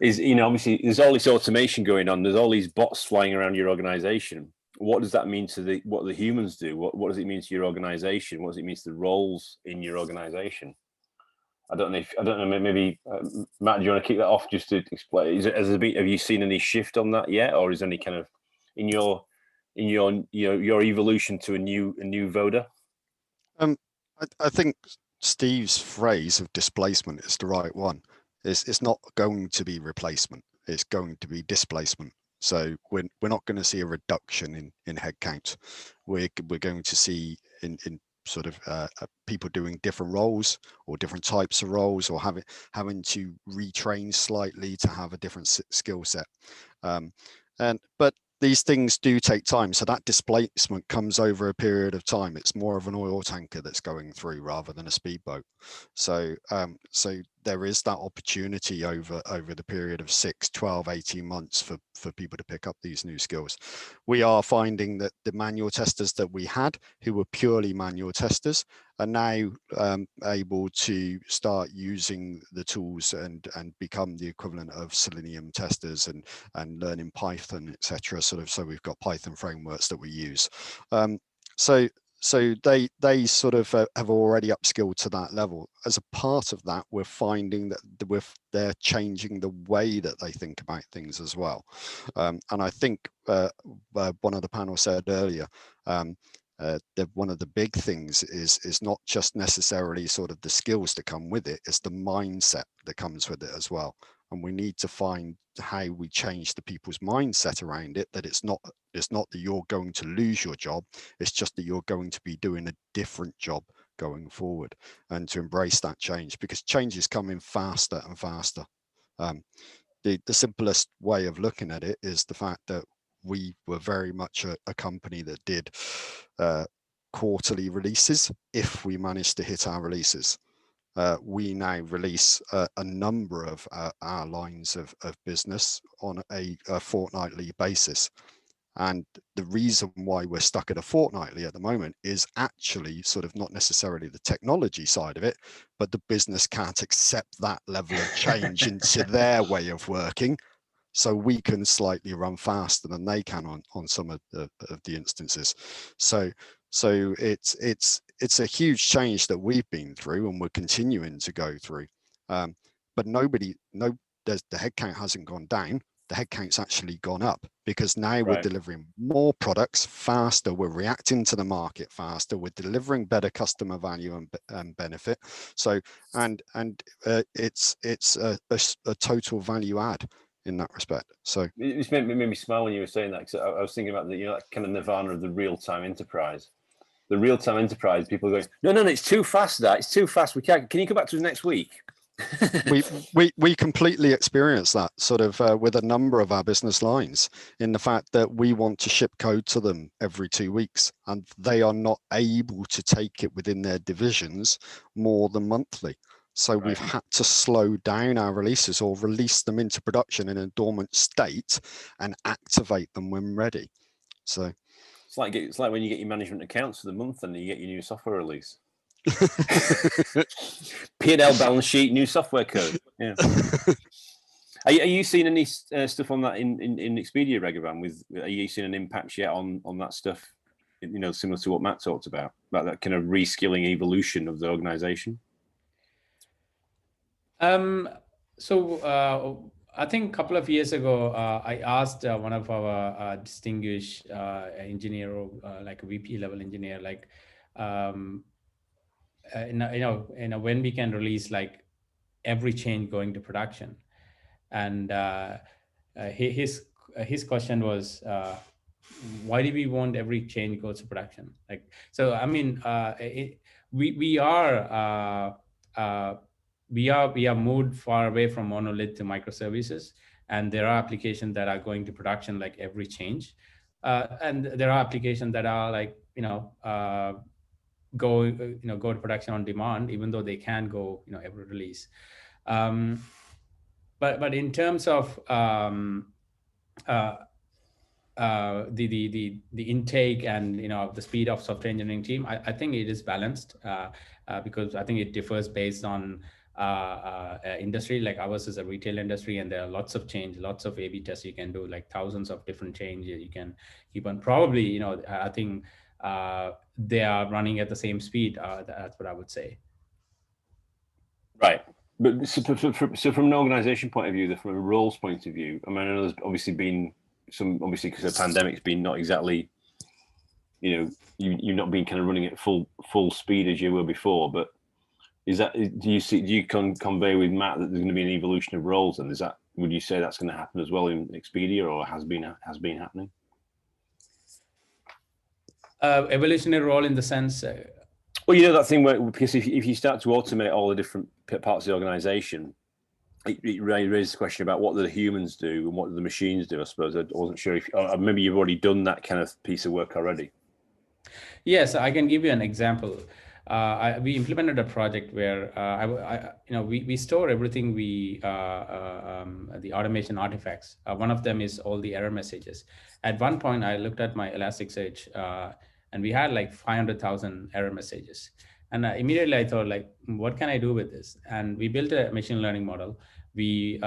Is, you know, obviously there's all this automation going on. There's all these bots flying around your organization. What does that mean to what the humans do? What does it mean to your organization? What does it mean to the roles in your organization? I don't know. Maybe Matt, do you want to kick that off just to explain? Have you seen any shift on that yet, or is there any kind of in your evolution to a new Voda? I think Steve's phrase of displacement is the right one. It's not going to be replacement. It's going to be displacement. So we're not going to see a reduction in headcount. We're going to see in sort of people doing different roles or different types of roles, or having to retrain slightly to have a different skill set. But these things do take time. So that displacement comes over a period of time. It's more of an oil tanker that's going through rather than a speedboat. So there is that opportunity over the period of 6, 12, 18 months for people to pick up these new skills. We are finding that the manual testers that we had, who were purely manual testers, are now able to start using the tools and become the equivalent of Selenium testers and learning Python, etc. So we've got Python frameworks that we use. So they sort of have already upskilled to that level. As a part of that, we're finding that they're changing the way that they think about things as well. And I think one of the panel said earlier, that one of the big things is not just necessarily sort of the skills that come with it, it's the mindset that comes with it as well. And we need to find how we change the people's mindset around it, that it's not that you're going to lose your job, it's just that you're going to be doing a different job going forward, and to embrace that change, because change is coming faster and faster. The simplest way of looking at it is the fact that we were very much a company that did quarterly releases if we managed to hit our releases. We now release a number of our lines of business on a fortnightly basis. And the reason why we're stuck at a fortnightly at the moment is actually sort of not necessarily the technology side of it, but the business can't accept that level of change into their way of working. So we can slightly run faster than they can on some of the instances. So it's a huge change that we've been through and we're continuing to go through. But the headcount hasn't gone down. The headcount's actually gone up, because now we're delivering more products faster. We're reacting to the market faster. We're delivering better customer value and benefit. So it's a total value add in that respect. So it made me smile when you were saying that, because I was thinking about that kind of nirvana of the real-time enterprise. The real-time enterprise, people are going, no, it's too fast. It's too fast. We can't. Can you come back to us next week? we completely experience that sort of with a number of our business lines, in the fact that we want to ship code to them every 2 weeks, and they are not able to take it within their divisions more than monthly. So we've had to slow down our releases or release them into production in a dormant state and activate them when ready. So It's like when you get your management accounts for the month and you get your new software release. P&L balance sheet, new software code. Yeah. Are you seeing any stuff on that in Expedia, Ragavan? Are you seeing an impact yet on that stuff? You know, similar to what Matt talked about that kind of reskilling evolution of the organization. So I think a couple of years ago, I asked one of our distinguished engineer, like a VP level engineer, like, when we can release like every change going to production, and his question was, why do we want every change goes to production? Like, so I mean, we are moved far away from monolith to microservices, and there are applications that are going to production like every change, and there are applications that are like go to production on demand, even though they can go every release. But in terms of the intake and the speed of software engineering team, I think it is balanced, because I think it differs based on industry. Like ours is a retail industry, and there are lots of change, lots of A/B tests you can do, like thousands of different changes you can keep on. Probably, I think they are running at the same speed. That's what I would say. Right. But so from an organization point of view, from a roles point of view, I mean, I know there's obviously been some, obviously because the pandemic's been not exactly, you've not been kind of running at full speed as you were before, but do you convey with Matt that there's going to be an evolution of roles, and would you say that's going to happen as well in Expedia, or has been happening? Evolutionary role in the sense, well, that thing where, because if you start to automate all the different parts of the organization, it raises the question about what do the humans do and what do the machines do. I suppose I wasn't sure if maybe you've already done that kind of piece of work already. Yes, I can give you an example. We implemented a project where we store everything the automation artifacts. One of them is all the error messages. At one point, I looked at my Elasticsearch, and we had like 500,000 error messages. And immediately I thought, like, what can I do with this? And we built a machine learning model. We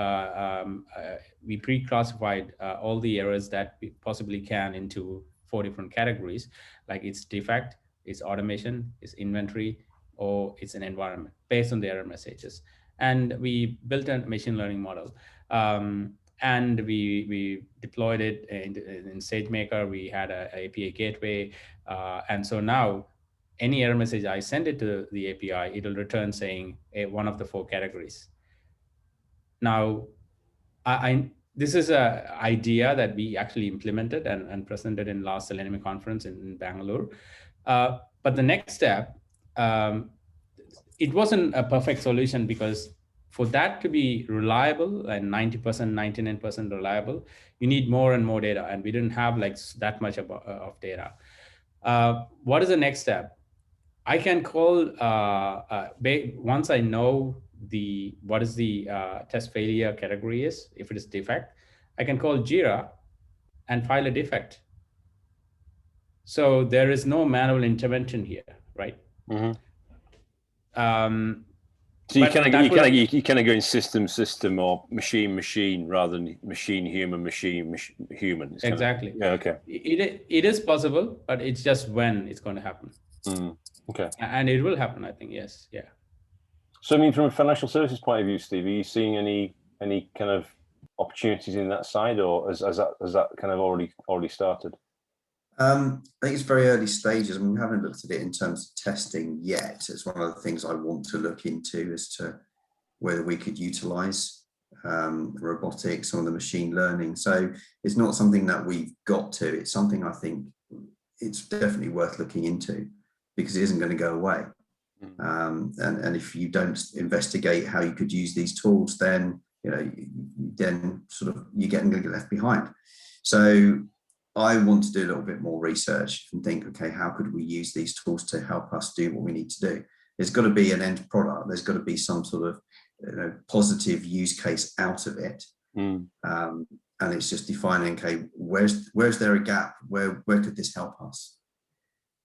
pre-classified all the errors that we possibly can into 4 different categories, like it's defect, it's automation, it's inventory, or it's an environment based on the error messages. And we built a machine learning model. And we deployed it in SageMaker. We had an API gateway. And so now any error message I send it to the API, it'll return saying one of the 4 categories. Now, this is an idea that we actually implemented and presented in last Selenium conference in Bangalore. But the next step, it wasn't a perfect solution, because for that to be reliable and 90%, 99% reliable, you need more and more data, and we didn't have like that much of data. What is the next step? I can call, once I know what is the test failure category is, if it is defect, I can call Jira and file a defect. So there is no manual intervention here, right? Mm-hmm. So you kind of go in system or machine rather than machine human. Exactly. Yeah. Okay. It is possible, but it's just when it's going to happen. Okay. And it will happen, I think. Yes. Yeah. So I mean, from a financial services point of view, Steve, are you seeing any kind of opportunities in that side, or has that kind of already started? I think it's very early stages. I mean, we haven't looked at it in terms of testing yet. It's one of the things I want to look into as to whether we could utilize robotics or the machine learning. So it's not something that we've got to. It's something I think it's definitely worth looking into, because it isn't going to go away. And if you don't investigate how you could use these tools, then you're getting left behind. So I want to do a little bit more research and think, okay, how could we use these tools to help us do what we need to do? There's got to be an end product. There's got to be some sort of positive use case out of it. And and it's just defining, okay, where's there a gap? Where could this help us?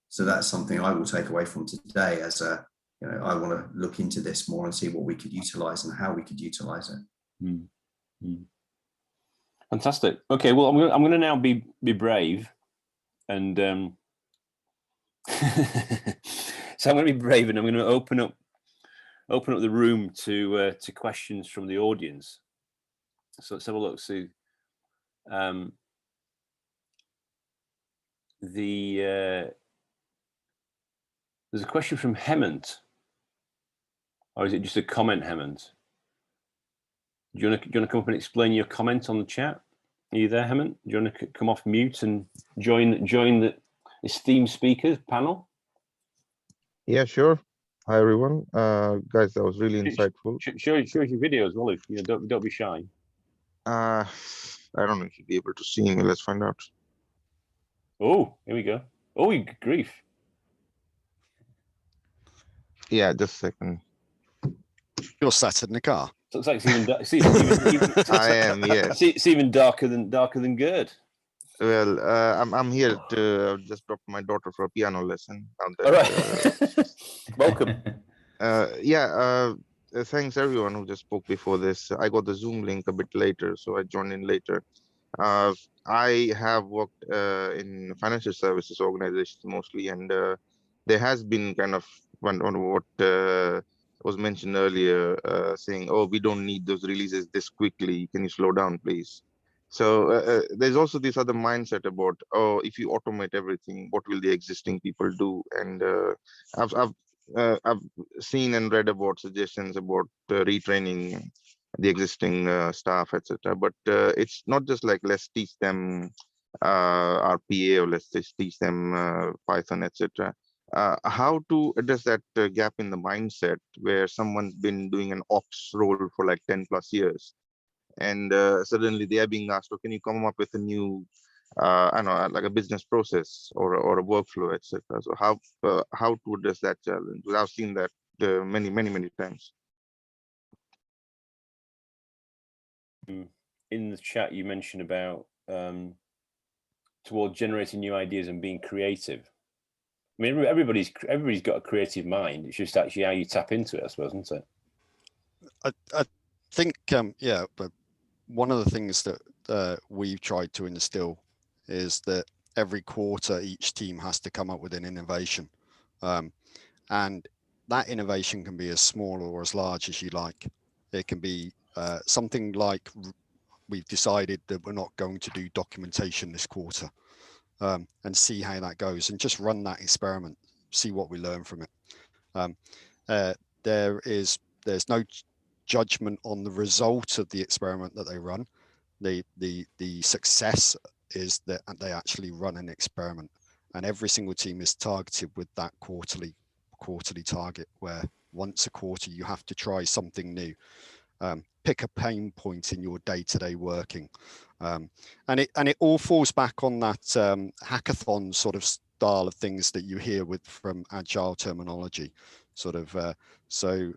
So that's something I will take away from today as a, you know, I want to look into this more and see what we could utilize and how we could utilize it. Fantastic. Okay, well, I'm going to now be brave, and so I'm going to be brave, and I'm going to open up the room to questions from the audience. So let's have a look. See, there's a question from Hemant, or is it just a comment, Hemant? Do you want to come up and explain your comment on the chat? Are you there, Hemant? Do you want to come off mute and join the esteemed speakers panel? Yeah, sure. Hi, everyone. Guys, that was really insightful. Show us your video as well. If you know, don't be shy. I don't know if you'll be able to see me. Let's find out. Oh, here we go. Oh, grief. Yeah, just a second. You're sat in the car. Looks like it's even I am, yes. It's even darker than Gerd. Well, I'm here to just drop my daughter for a piano lesson. All right. Welcome. Thanks everyone who just spoke before this. I got the Zoom link a bit later, so I joined in later. I have worked in financial services organizations mostly, and there has been kind of on what was mentioned earlier, saying, oh, we don't need those releases this quickly. Can you slow down, please? So there's also this other mindset about, oh, if you automate everything, what will the existing people do? And I've seen and read about suggestions about retraining the existing staff, etc. But it's not just like, let's teach them RPA, or let's just teach them Python, etc. How to address that gap in the mindset where someone's been doing an ops role for like 10+ years, and suddenly they are being asked, oh, can you come up with a new, I don't know, like a business process or a workflow, etc. So how to address that challenge? Because I've seen that many times. In the chat, you mentioned about toward generating new ideas and being creative. I mean, everybody's got a creative mind. It's just actually how you tap into it, I suppose, isn't it? I think, yeah, but one of the things that we've tried to instill is that every quarter each team has to come up with an innovation, and that innovation can be as small or as large as you like. It can be something like, we've decided that we're not going to do documentation this quarter, and see how that goes, and just run that experiment, see what we learn from it. There's no judgment on the result of the experiment that they run. The success is that they actually run an experiment, and every single team is targeted with that quarterly target, where once a quarter you have to try something new. Pick a pain point in your day-to-day working, and it all falls back on that hackathon sort of style of things that you hear from Agile terminology, sort of. So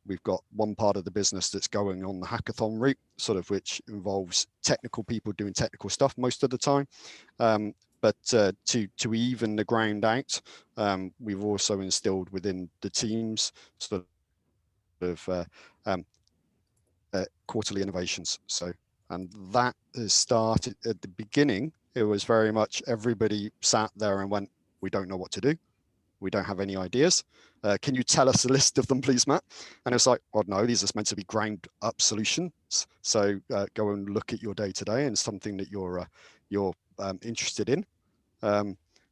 we've got one part of the business that's going on the hackathon route, sort of, which involves technical people doing technical stuff most of the time. But to even the ground out, we've also instilled within the teams sort of quarterly innovations. So, and that has started at the beginning. It was very much everybody sat there and went, we don't know what to do. We don't have any ideas. Can you tell us a list of them, please, Matt? And it's like, well, no, these are meant to be ground up solutions. So go and look at your day to day and something that you're interested in.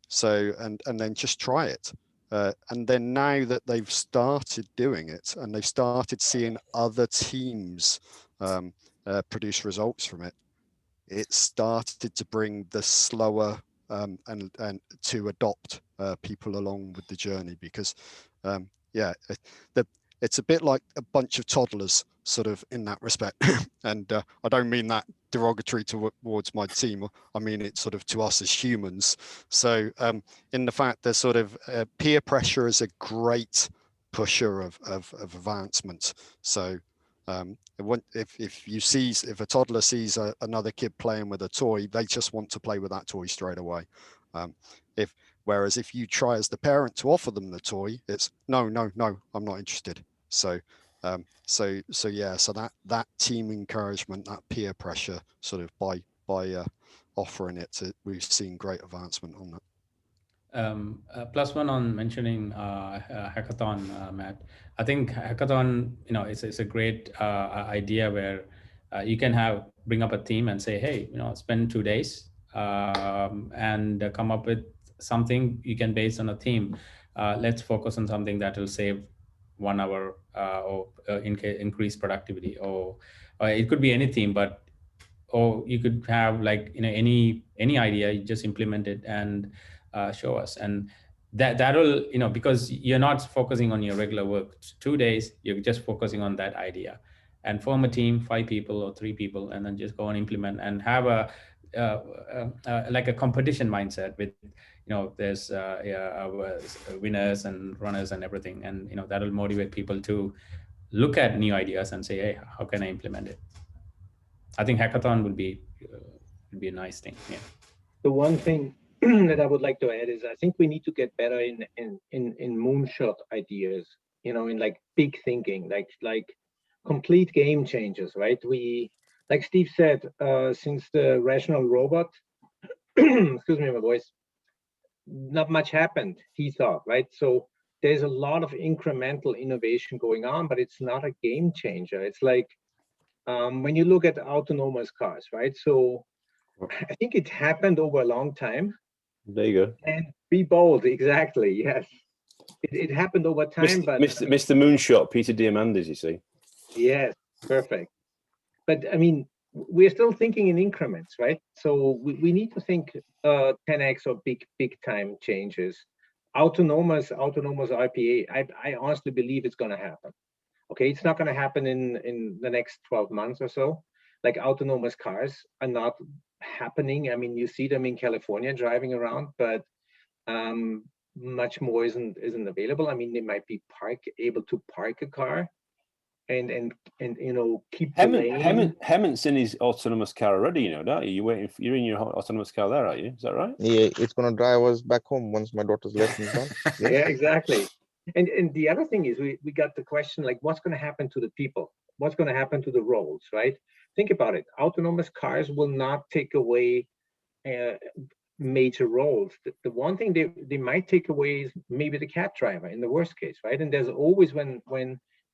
So and then just try it. And then now that they've started doing it and they've started seeing other teams produce results from it, it started to bring the slower and to adopt people along with the journey, because yeah, it's a bit like a bunch of toddlers, sort of, in that respect. And I don't mean that derogatory towards my team. I mean it sort of to us as humans. So in the fact that sort of peer pressure is a great pusher of advancement. So If a toddler sees another kid playing with a toy, they just want to play with that toy straight away. Whereas if you try as the parent to offer them the toy, it's no, I'm not interested. So that team encouragement, that peer pressure, sort of by offering it, we've seen great advancement on that. Plus one on mentioning hackathon, Matt. I think hackathon, it's a great idea where you can bring up a theme and say, hey, spend 2 days and come up with something you can base on a theme. Let's focus on something that will save 1 hour or increase productivity, or it could be any theme, or you could have any idea, you just implement it and show us. And that'll, because you're not focusing on your regular work 2 days, you're just focusing on that idea, and form a team, 5 people or 3 people, and then just go and implement and have like a competition mindset with, there's winners and runners and everything. And, that'll motivate people to look at new ideas and say, hey, how can I implement it? I think hackathon would be a nice thing. Yeah. The one thing that I would like to add is I think we need to get better in moonshot ideas, in like big thinking, like complete game changers, right? We, like Steve said, since the rational robot, excuse me, my voice, not much happened, he thought, right? So there's a lot of incremental innovation going on, but it's not a game changer. It's like when you look at autonomous cars, right? So I think it happened over a long time. There you go. And be bold, exactly, yes. It happened over time, but Mr. Moonshot, Peter Diamandis, you see. Yes, perfect. But I mean, we're still thinking in increments, right? So we need to think 10x or big time changes. Autonomous RPA, I honestly believe it's going to happen. Okay, it's not going to happen in the next 12 months or so. Like autonomous cars are not happening. I mean, you see them in California driving around, but much more isn't available. I mean, they might be able to park a car and keep the lane. Hemant's in his autonomous car already, don't you? You're in your autonomous car there, are you? Is that right? Yeah, it's gonna drive us back home once my daughter's lessons done. Yeah, exactly. And the other thing is we got the question, like, what's going to happen to the people? What's going to happen to the roles, right? Think about it. Autonomous cars will not take away major roles. The one thing they might take away is maybe the cab driver in the worst case, right? And there's always, when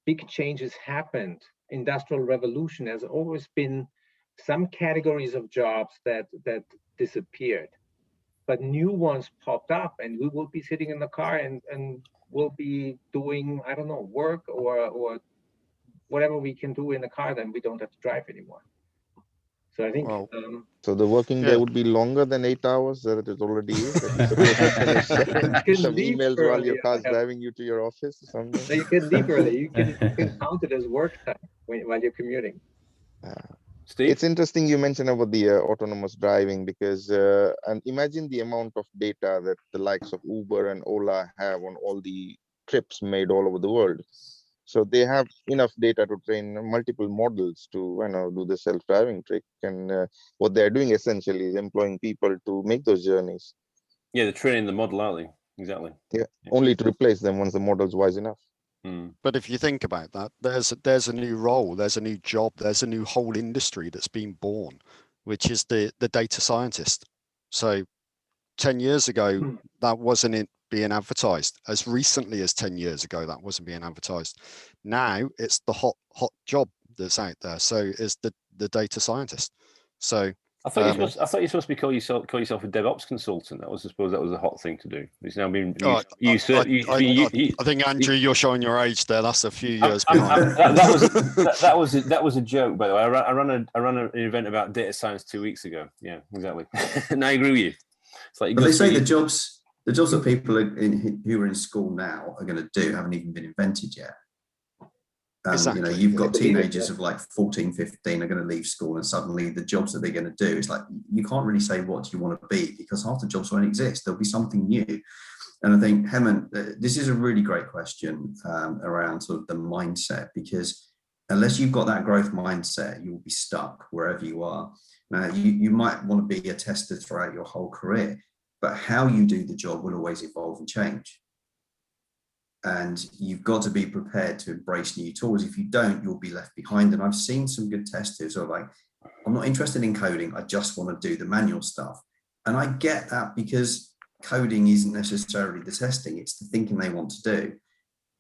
big changes happened, industrial revolution, there's always been some categories of jobs that disappeared, but new ones popped up, and we will be sitting in the car and we'll be doing, I don't know, work or whatever we can do in the car, then we don't have to drive anymore. So I think. So the working day would be longer than 8 hours that it already is. Some emails early, while your car's driving you to your office or something. So you can leave early. You can count it as work time while you're commuting. Steve? It's interesting you mentioned about the autonomous driving, because and imagine the amount of data that the likes of Uber and Ola have on all the trips made all over the world. So they have enough data to train multiple models to do the self-driving trick. And what they're doing essentially is employing people to make those journeys. Yeah, they're training the model, aren't they? Exactly. Yeah, only to replace them once the model's wise enough. But if you think about that, there's a new role, there's a new job, there's a new whole industry that's been born, which is the data scientist. So 10 years ago, that wasn't being advertised. As recently as 10 years ago, that wasn't being advertised. Now it's the hot job that's out there. So is the data scientist. So I thought you're supposed to be call yourself a DevOps consultant. I suppose that was a hot thing to do. It's now been used. I think, Andrew, you're showing your age there. That's a few years behind. That was a joke, by the way. I ran an event about data science 2 weeks ago. Yeah, exactly. And I agree with you. It's like but they say the jobs that people who are in school now are going to do haven't even been invented yet. Exactly. You've got teenagers of like 14, 15 are going to leave school, and suddenly the jobs that they're going to do, it's like, you can't really say what you want to be, because half the jobs won't exist. There'll be something new. And I think, Hemant, this is a really great question around sort of the mindset, because unless you've got that growth mindset, you'll be stuck wherever you are. Now, you might want to be a tester throughout your whole career, but how you do the job will always evolve and change. And you've got to be prepared to embrace new tools. If you don't, you'll be left behind. And I've seen some good testers who are like, I'm not interested in coding. I just want to do the manual stuff. And I get that, because coding isn't necessarily the testing, it's the thinking they want to do.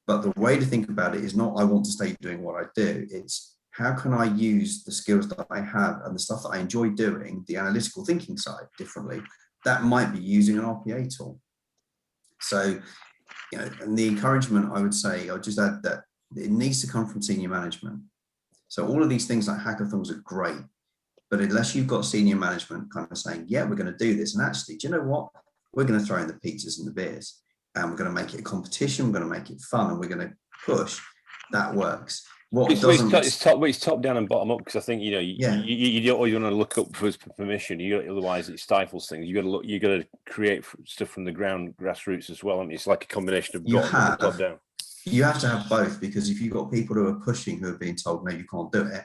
But the way to think about it is not, I want to stay doing what I do. It's, how can I use the skills that I have and the stuff that I enjoy doing, the analytical thinking side, differently? That might be using an RPA tool. So, you know, and the encouragement, I would say, I'll just add that it needs to come from senior management. So all of these things like hackathons are great, but unless you've got senior management kind of saying, yeah, we're going to do this, and actually, do you know what? We're going to throw in the pizzas and the beers, and we're going to make it a competition, we're going to make it fun, and we're going to push, that works. What it's top down and bottom up, because I think, you know, Yeah. you don't always want to look up for permission. Otherwise it stifles things. You got to look. You got to create stuff from the ground, grassroots as well. I mean, it's like a combination of bottom up and top down. You have to have both, because if you've got people who are pushing, who are being told, no, you can't do it,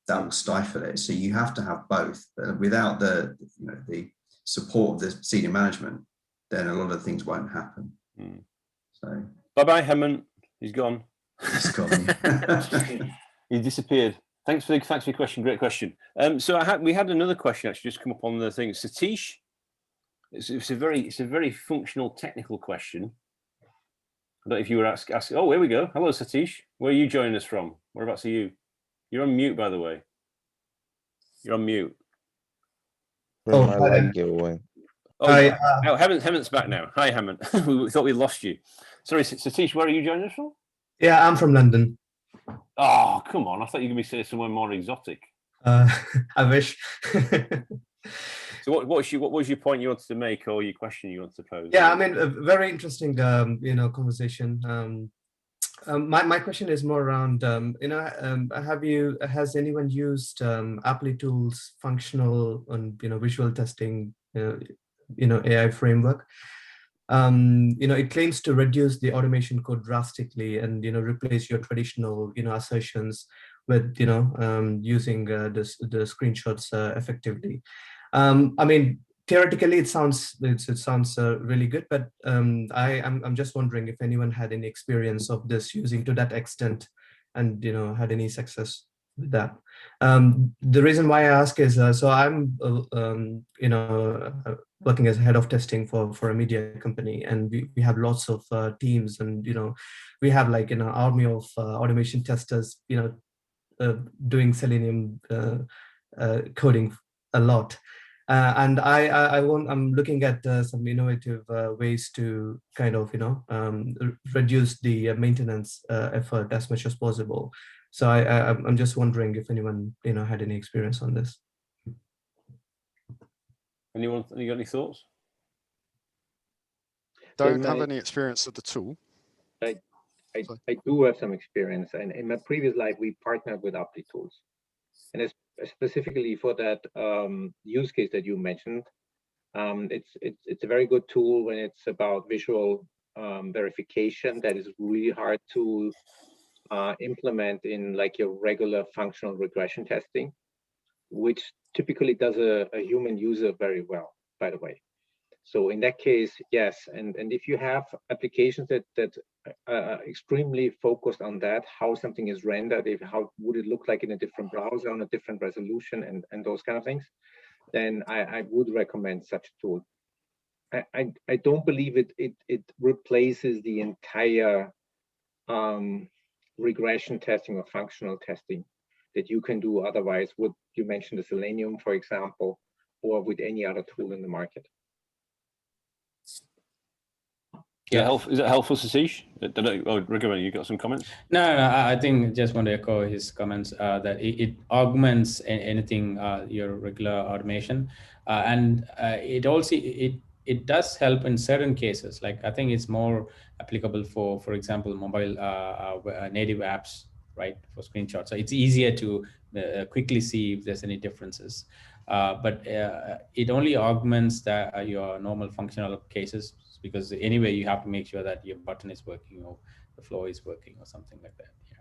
that will stifle it. So you have to have both. But without the, you know, the support of the senior management, then a lot of things won't happen. So bye, Hemant. He's gone. He's gone. He disappeared. Thanks for your question. Great question. So we had another question actually just come up on the thing. Satish, it's a very functional technical question. I don't know if you were asking. Oh, here we go. Hello, Satish. Where are you joining us from? Whereabouts are you? You're on mute, by the way. You're on mute. Oh, my leg giveaway. Oh, Hemant's back now. Hi, Hemant. We thought we lost you. Sorry, Satish, where are you joining us from? Yeah, I'm from London. Oh, come on. I thought you were going to be saying somewhere more exotic. I wish. So what was your point you wanted to make, or your question you wanted to pose? Yeah, I mean, a very interesting, conversation. My question is more around, has anyone used Applitools functional and, visual testing, AI framework? It claims to reduce the automation code drastically and, replace your traditional, assertions with, using the screenshots effectively. I mean, theoretically, it sounds really good, but I'm just wondering if anyone had any experience of this using to that extent, and had any success with that. The reason why I ask is so I'm working as head of testing for a media company, and we have lots of teams, and we have like an army of automation testers doing Selenium coding a lot. And I'm looking at some innovative ways to kind of reduce the maintenance effort as much as possible. So I'm just wondering if anyone had any experience on this. Anyone? You got any thoughts? Don't have any experience with the tool. I do have some experience, and in my previous life we partnered with Applitools, and it's specifically for that use case that you mentioned. It's a very good tool when it's about visual verification that is really hard to implement in like your regular functional regression testing, which typically does a human user very well, by the way. So in that case, yes, and if you have applications that are extremely focused on that, how something is rendered, how would it look like in a different browser on a different resolution, and those kind of things, then I would recommend such a tool. I don't believe it replaces the entire regression testing or functional testing that you can do otherwise. Would you mention the Selenium, for example, or with any other tool in the market? Yeah, is it helpful, Satish? Ragavan, you got some comments? No, I think just want to echo his comments that it augments anything your regular automation, and it also it does help in certain cases. Like I think it's more applicable for example, mobile native apps, right, for screenshots. So it's easier to quickly see if there's any differences. But it only augments your normal functional cases, because anyway you have to make sure that your button is working or the flow is working or something like that. Yeah.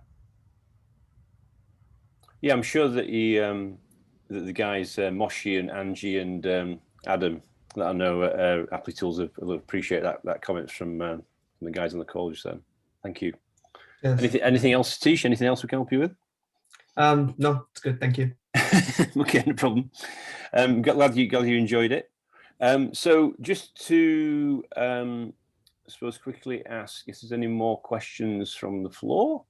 Yeah, I'm sure that the guys Moshi and Angie and Adam that I know at Applitools will appreciate that comment from the guys on the call just then. Thank you. Yes. Anything else, Satish? Anything else we can help you with? No, it's good. Thank you. Okay, no problem. Glad you enjoyed it. So just to I suppose quickly ask if there's any more questions from the floor.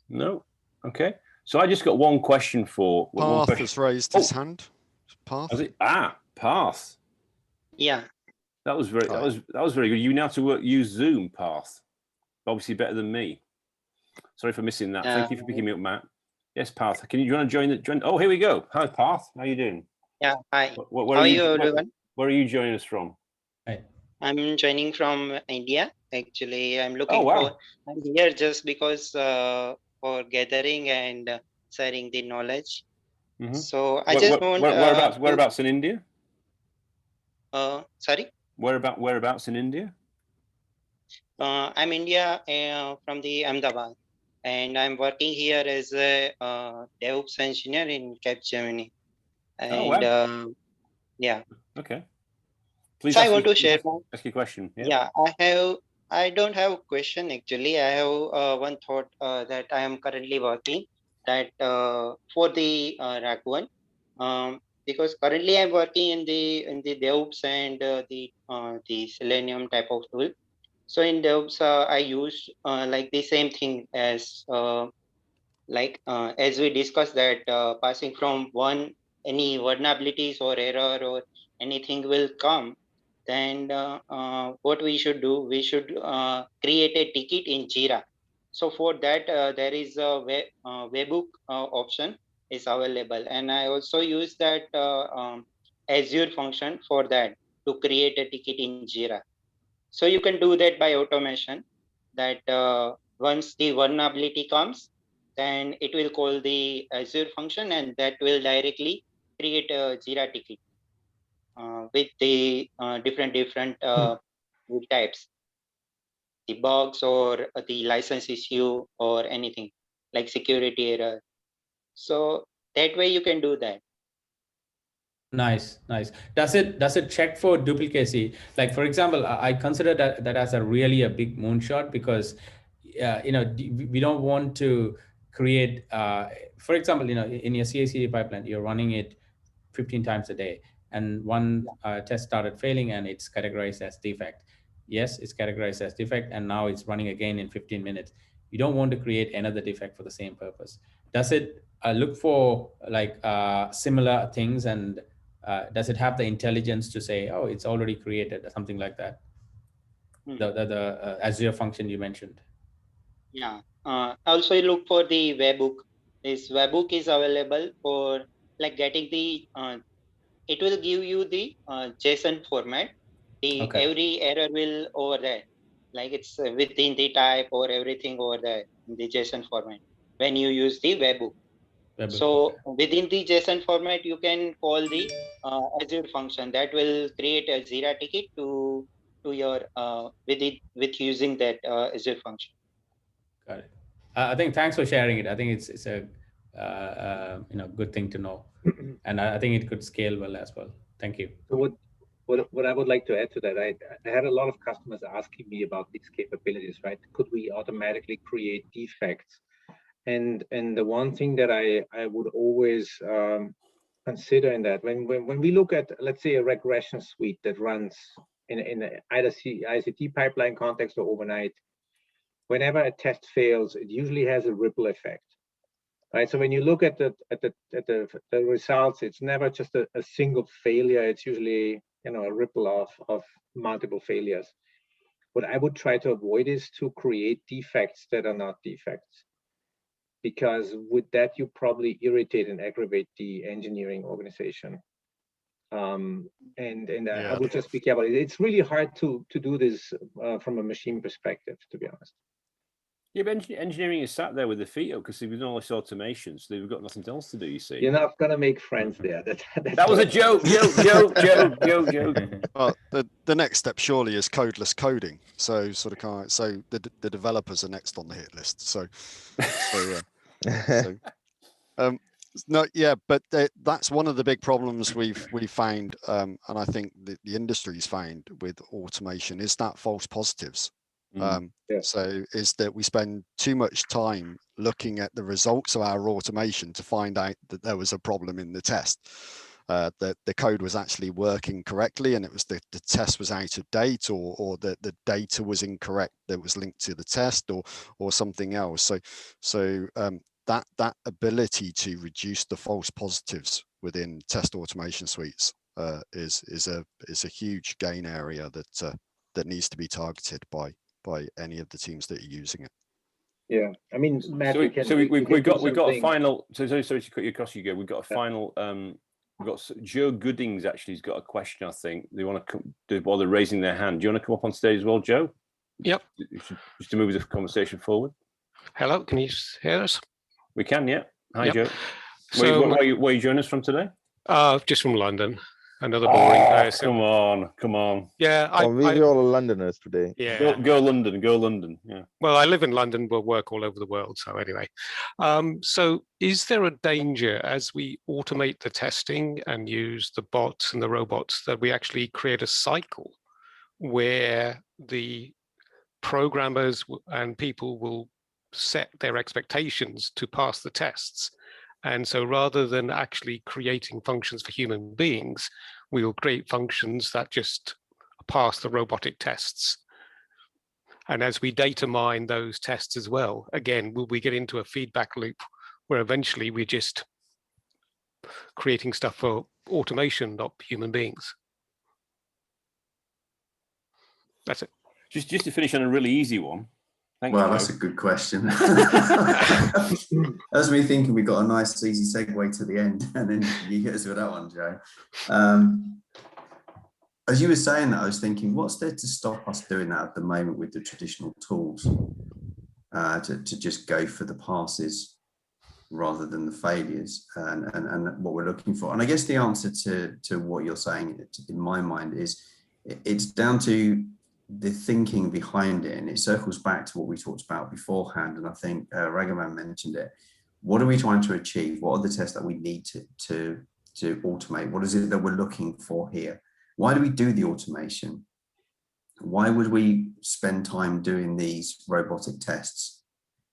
No. Okay. So I just got one question for. Path has raised his hand. Path. Has it? Path. Yeah. That was very good. You now to use Zoom, Path. Obviously better than me. Sorry for missing that. Thank you for picking me up, Matt. Yes, Path. Do you want to join? Oh, here we go. Hi, Path. How are you doing? Yeah. Hi. Where How are you, everyone? Where are you joining us from? Hi. I'm joining from India. Actually, I'm looking I'm here just because for gathering and sharing the knowledge. So I just want. Whereabouts in India? Sorry. Whereabouts in India? I'm India from the Ahmedabad, and I'm working here as a DevOps engineer in Cap, Germany. And yeah. Okay. Please. So I want to share. Ask your question. Yeah, I don't have a question actually. I have one thought that I am currently working that for the Ragavan, because currently I'm working in the DevOps and the Selenium type of tool. So in DevOps, I use like the same thing as as we discussed that passing from any vulnerabilities or error or anything will come. Then what we should do, we should create a ticket in Jira. So for that, there is a webhook option is available. And I also use that Azure function for that to create a ticket in Jira. So you can do that by automation that once the vulnerability comes, then it will call the Azure function and that will directly create a Jira ticket. With the different types, the bugs or the license issue or anything like security error. So that way you can do that. Nice. Does it check for duplicacy? Like for example, I consider that as a big moonshot because we don't want to create. For example, in your CI/CD pipeline, you're running it 15 times a day. And one test started failing and it's categorized as defect. Yes, it's categorized as defect and now it's running again in 15 minutes. You don't want to create another defect for the same purpose. Does it look for like similar things and does it have the intelligence to say, oh, it's already created or something like that? The Azure function you mentioned. Yeah. Also look for the webhook. This webhook is available for like getting the it will give you the JSON format. Every error will over there, like it's within the type or everything over there in the JSON format when you use the webhook. So within the JSON format, you can call the Azure function that will create a Jira ticket to your with using that Azure function. Got it. I think thanks for sharing it. I think it's a good thing to know, and I think it could scale well as well. Thank you. So what I would like to add to that, I had a lot of customers asking me about these capabilities, right? Could we automatically create defects? And the one thing that I would always consider in that when we look at, let's say, a regression suite that runs in either ICT pipeline context or overnight, whenever a test fails, it usually has a ripple effect, right? So when you look at the results, it's never just a single failure. It's usually a ripple of multiple failures. What I would try to avoid is to create defects that are not defects, because with that you probably irritate and aggravate the engineering organization. I would just be careful. It's really hard to do this from a machine perspective, to be honest. Yeah, but engineering is sat there with their feet up because they've done all this automation, so they've got nothing else to do, you see. You're not going to make friends there. That was a joke. Well, the next step surely is codeless coding. So the developers are next on the hit list. So yeah. No, yeah, but that's one of the big problems we've found, and I think the industry's found with automation is that false positives. So is that we spend too much time looking at the results of our automation to find out that there was a problem in the test, that the code was actually working correctly, and it was the test was out of date, or the data was incorrect that was linked to the test, or something else. So that ability to reduce the false positives within test automation suites is a huge gain area that needs to be targeted by any of the teams that are using it. Yeah, I mean, Matt, so we've got a final. So sorry to cut you across. You go. We've got a final. We've got Joe Goodings actually has got a question. I think they want to come while they're raising their hand. Do you want to come up on stage as well, Joe? Yep. Just to move the conversation forward. Hello, can you hear us? We can, yeah. Hi, Yep. Joe. So where you joining us from today? Just from London. Another boring day. So, come on. Yeah, we're all Londoners today. Yeah. Go London. Yeah. Well, I live in London, but work all over the world. So anyway, so is there a danger as we automate the testing and use the bots and the robots that we actually create a cycle where the programmers and people will set their expectations to pass the tests? And so rather than actually creating functions for human beings, we will create functions that just pass the robotic tests. And as we data mine those tests as well, again, will we get into a feedback loop where eventually we're just creating stuff for automation, not human beings? That's it. Just to finish on a really easy one. Well, that's a good question. That's me thinking we got a nice easy segue to the end, and then you hit us with that one, Joe. As you were saying that, I was thinking, what's there to stop us doing that at the moment with the traditional tools, to just go for the passes rather than the failures, and what we're looking for? And I guess the answer to what you're saying, in my mind, is it's down to the thinking behind it, and it circles back to what we talked about beforehand. And I think Ragavan mentioned it. What are we trying to achieve? What are the tests that we need to automate? What is it that we're looking for here? Why do we do the automation? Why would we spend time doing these robotic tests?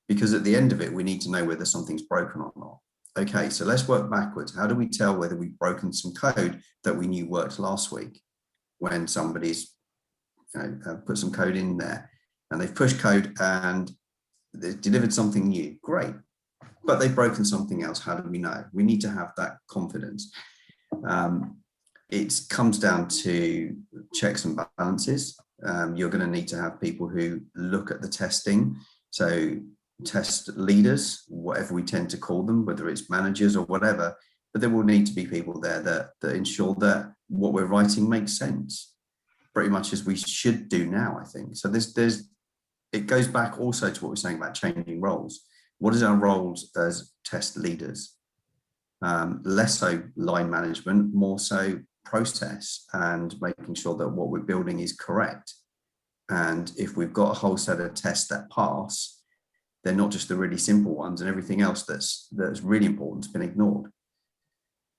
Because at the end of it, we need to know whether something's broken or not. Okay, so let's work backwards. How do we tell whether we've broken some code that we knew worked last week when somebody's put some code in there and they've pushed code and they've delivered something new? Great, but they've broken something else. How do we know? We need to have that confidence. It comes down to checks and balances. You're going to need to have people who look at the testing. So test leaders, whatever we tend to call them, whether it's managers or whatever, but there will need to be people there that ensure that what we're writing makes sense, pretty much as we should do now, I think. So it goes back also to what we're saying about changing roles. What is our roles as test leaders? Less so line management, more so process and making sure that what we're building is correct. And if we've got a whole set of tests that pass, they're not just the really simple ones, and everything else that's really important has been ignored.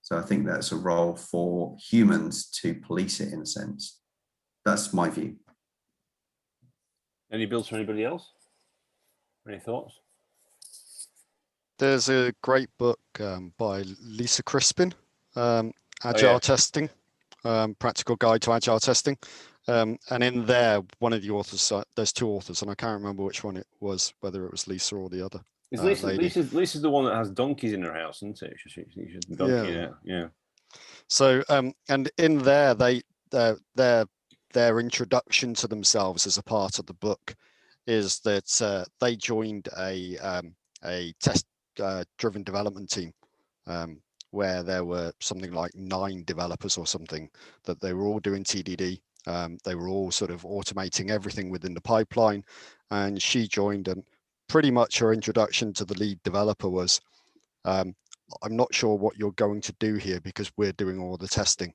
So I think that's a role for humans to police it, in a sense. That's my view. Any builds for anybody else? Any thoughts? There's a great book by Lisa Crispin, Agile Testing, Practical Guide to Agile Testing. And in there, one of the authors, there's two authors, and I can't remember which one it was, whether it was Lisa or the other. Lisa's the one that has donkeys in her house, isn't it? She's the donkey, yeah. So, and in there, their introduction to themselves as a part of the book is that they joined a test-driven development team where there were something like 9 developers or something, that they were all doing TDD. They were all sort of automating everything within the pipeline, and she joined, and pretty much her introduction to the lead developer was, I'm not sure what you're going to do here because we're doing all the testing.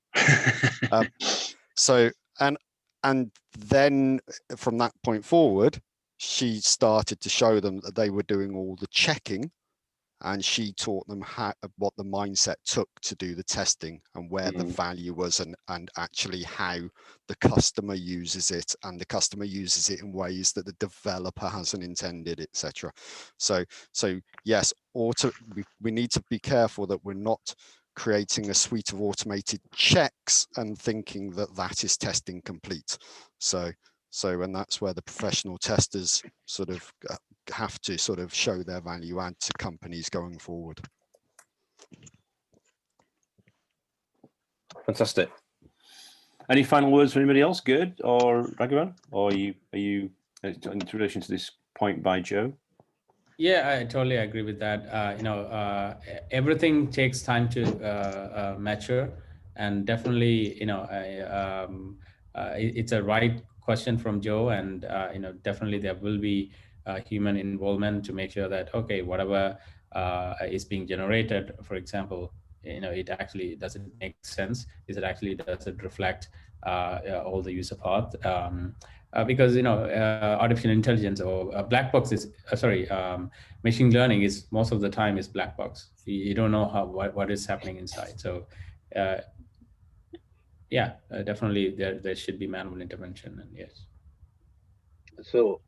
And then from that point forward, she started to show them that they were doing all the checking and she taught them what the mindset took to do the testing and where the value was, and actually how the customer uses it, and the customer uses it in ways that the developer hasn't intended, etc. So yes, we need to be careful that we're not creating a suite of automated checks and thinking that that is testing complete. And that's where the professional testers sort of have to sort of show their value add to companies going forward. Fantastic. Any final words for anybody else, Gerd or Ragavan? Or are you in relation to this point by Joe? Yeah, I totally agree with that. Everything takes time to mature, and definitely, it's a right question from Joe, and definitely there will be human involvement to make sure that, okay, whatever is being generated, for example, it actually, does it make sense? Does it reflect all the user path? Because artificial intelligence or black box is machine learning is most of the time is black box. You don't know what is happening inside. So definitely there should be manual intervention, and yes. So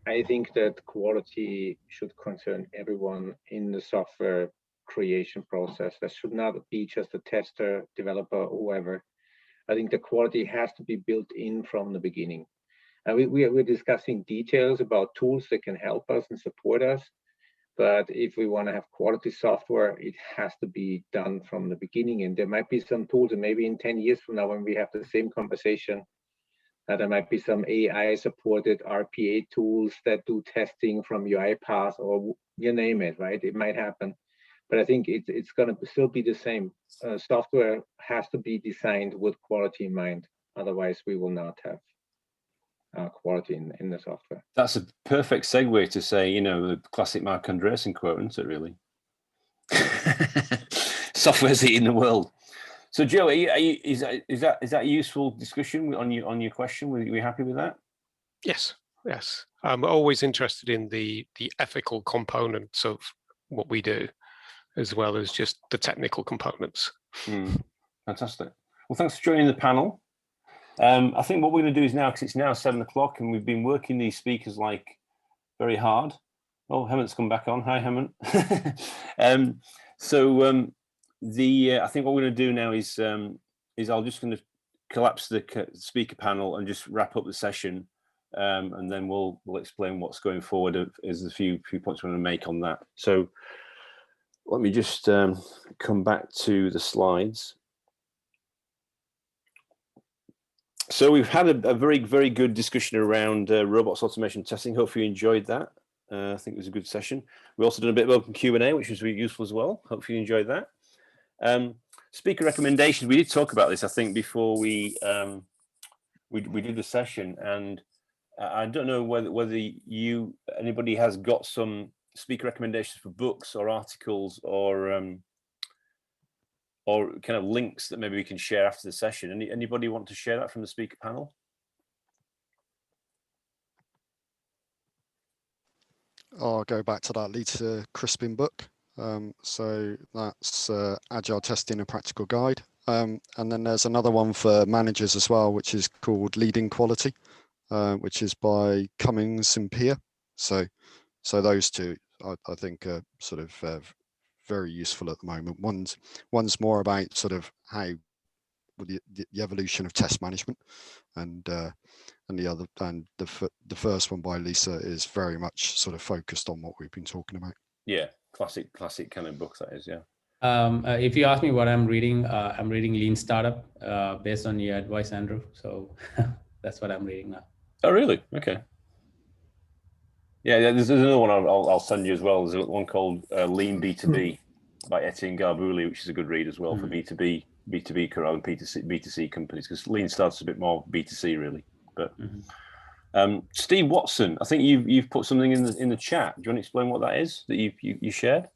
I think that quality should concern everyone in the software creation process. That should not be just a tester, developer, whoever. I think the quality has to be built in from the beginning. And we're discussing details about tools that can help us and support us. But if we want to have quality software, it has to be done from the beginning. And there might be some tools, and maybe in 10 years from now, when we have the same conversation, there might be some AI-supported RPA tools that do testing from UiPath, or you name it, right? It might happen. But I think it's going to still be the same. Software has to be designed with quality in mind. Otherwise, we will not have quality in the software. That's a perfect segue to say, the classic Mark Andreessen quote, isn't it, really? Software's eating the world. So, Joe, is that a useful discussion on your question? Were you happy with that? Yes. I'm always interested in the ethical components of what we do, as well as just the technical components. Fantastic. Well, thanks for joining the panel. I think what we're going to do is now, because it's now 7 o'clock and we've been working these speakers very hard. Oh, Hemant's come back on. Hi, Hemant. I think what we're going to do now is I'm just going to collapse the speaker panel and just wrap up the session, and then we'll explain what's going forward. There's a few points we're going to make on that. So let me just come back to the slides. So we've had a very, very good discussion around robots automation testing. Hopefully you enjoyed that. I think it was a good session. We also did a bit of open Q&A, which was really useful as well. Hopefully you enjoyed that. Speaker recommendations. We did talk about this, I think, before we did the session, and I don't know whether anybody has got some speaker recommendations for books or articles or kind of links that maybe we can share after the session. Anybody want to share that from the speaker panel? I'll go back to that Lisa Crispin book. So that's Agile Testing, a Practical Guide. And then there's another one for managers as well, which is called Leading Quality, which is by Cummings and Peer. So those two, I think, are sort of very useful at the moment. One's more about sort of how the evolution of test management, and the first one by Lisa is very much sort of focused on what we've been talking about. Yeah, classic kind of book that is. Yeah. If you ask me what I'm reading Lean Startup based on your advice, Andrew. So that's what I'm reading now. Oh, really? Okay. Yeah, there's another one I'll send you as well. There's one called Lean B2B by Etienne Garbouli, which is a good read as well for B2B and B2C companies, because Lean starts a bit more B2C really. But Steve Watson, I think you've put something in the chat. Do you want to explain what that is that you shared?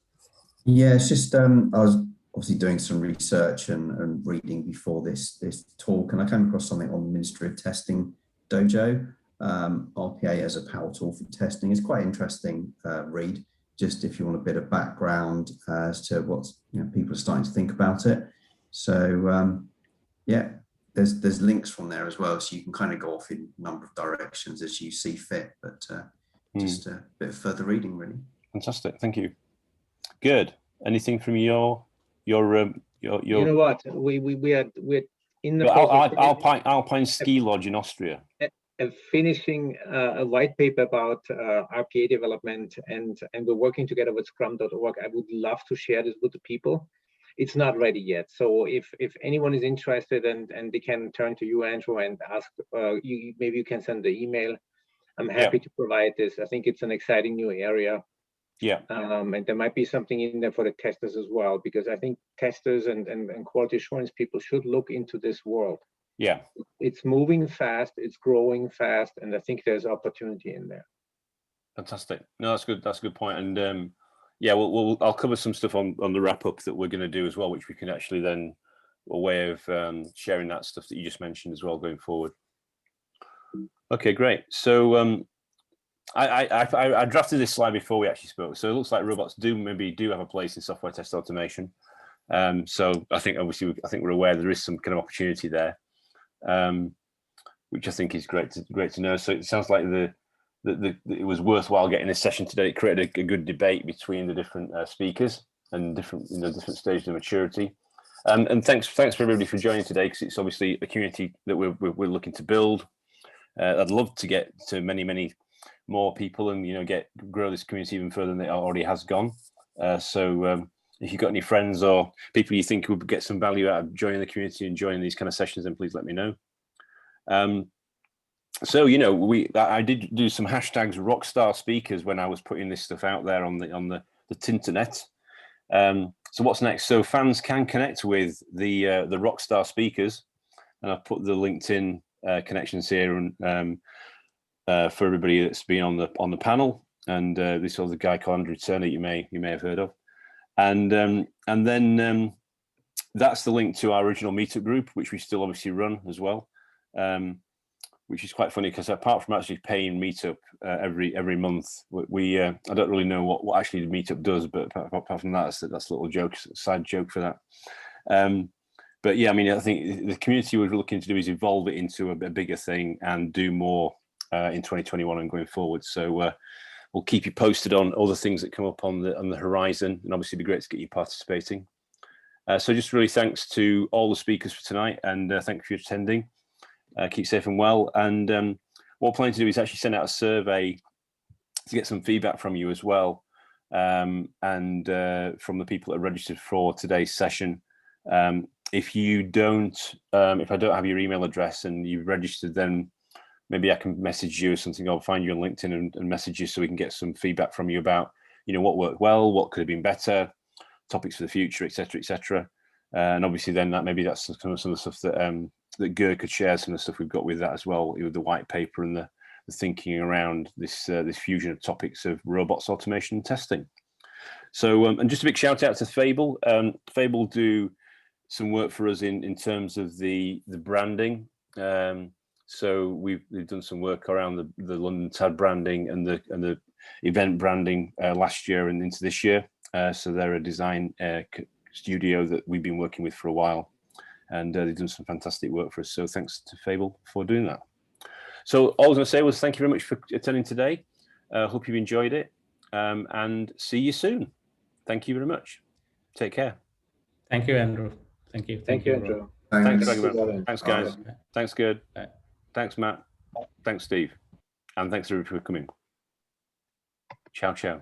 Yeah, it's just I was obviously doing some research and reading before this talk, and I came across something on the Ministry of Testing Dojo. RPA as a power tool for testing. It's quite interesting read. just if you want a bit of background as to what people are starting to think about it. So yeah, there's links from there as well, so you can kind of go off in a number of directions as you see fit, but just a bit of further reading, really. Fantastic, thank you. Good. Anything from your You know what? We're in the Alpine Ski Lodge in Austria. Finishing a white paper about RPA development, and we're working together with Scrum.org. I would love to share this with the people. It's not ready yet, so if anyone is interested and they can turn to you, Andrew, and ask, maybe you can send the email. I'm happy to provide this. I think it's an exciting new area. Yeah. And there might be something in there for the testers as well, because I think testers and quality assurance people should look into this world. Yeah. It's moving fast, it's growing fast, and I think there's opportunity in there. Fantastic. No, that's good. That's a good point. And yeah, I'll cover some stuff on the wrap up that we're going to do as well, which we can actually then a way of sharing that stuff that you just mentioned as well going forward. Okay, great. So I drafted this slide before we actually spoke. So it looks like robots do have a place in software test automation. So I think obviously we're aware there is some kind of opportunity there, which I think is great to know. So it sounds like it was worthwhile getting this session today. It created a good debate between the different speakers and different stages of maturity. And thanks for everybody for joining today, because it's obviously a community that we're looking to build. I'd love to get to many more people and grow this community even further than it already has gone. So if you've got any friends or people you think would get some value out of joining the community and joining these kind of sessions, then please let me know. So I did do some hashtags rockstar speakers when I was putting this stuff out there on the Tinternet. So what's next? So fans can connect with the rockstar speakers, and I've put the LinkedIn connections here and for everybody that's been on the panel. And this other guy called Andrew Turner you may have heard of, and then that's the link to our original meetup group, which we still obviously run as well. Which is quite funny, because apart from actually paying meetup every month, we I don't really know what actually the meetup does, but apart from that, that's a little joke, side joke for that. But yeah, I mean, I think the community we're looking to do is evolve it into a bigger thing and do more in 2021 and going forward. So we'll keep you posted on all the things that come up on the horizon, and obviously it'd be great to get you participating. So just really thanks to all the speakers for tonight, and thank you for attending. Keep safe and well. And what we're planning to do is actually send out a survey to get some feedback from you as well, and from the people that are registered for today's session. If I don't have your email address and you've registered, then maybe I can message you or something. I'll find you on LinkedIn and message you so we can get some feedback from you about what worked well, what could have been better, topics for the future, etc., etc. And obviously then that's some of the stuff that Gerd could share, some of the stuff we've got with that as well, with the white paper and the thinking around this fusion of topics of robots, automation, and testing. So, and just a big shout out to Fable. Fable do some work for us in terms of the branding. So we've done some work around the LondonTAD branding and the event branding last year and into this year. So they're a design studio that we've been working with for a while, and they've done some fantastic work for us. So thanks to Fable for doing that. So all I was going to say was thank you very much for attending today. Hope you've enjoyed it, and see you soon. Thank you very much. Take care. Thank you, Andrew. Thank you. Thank you, Andrew. Thanks, Ragavan. Thanks, guys. Bye. Thanks, Gerd. Thanks, Matt. Thanks, Steve. And thanks, everybody, for coming. Ciao, ciao.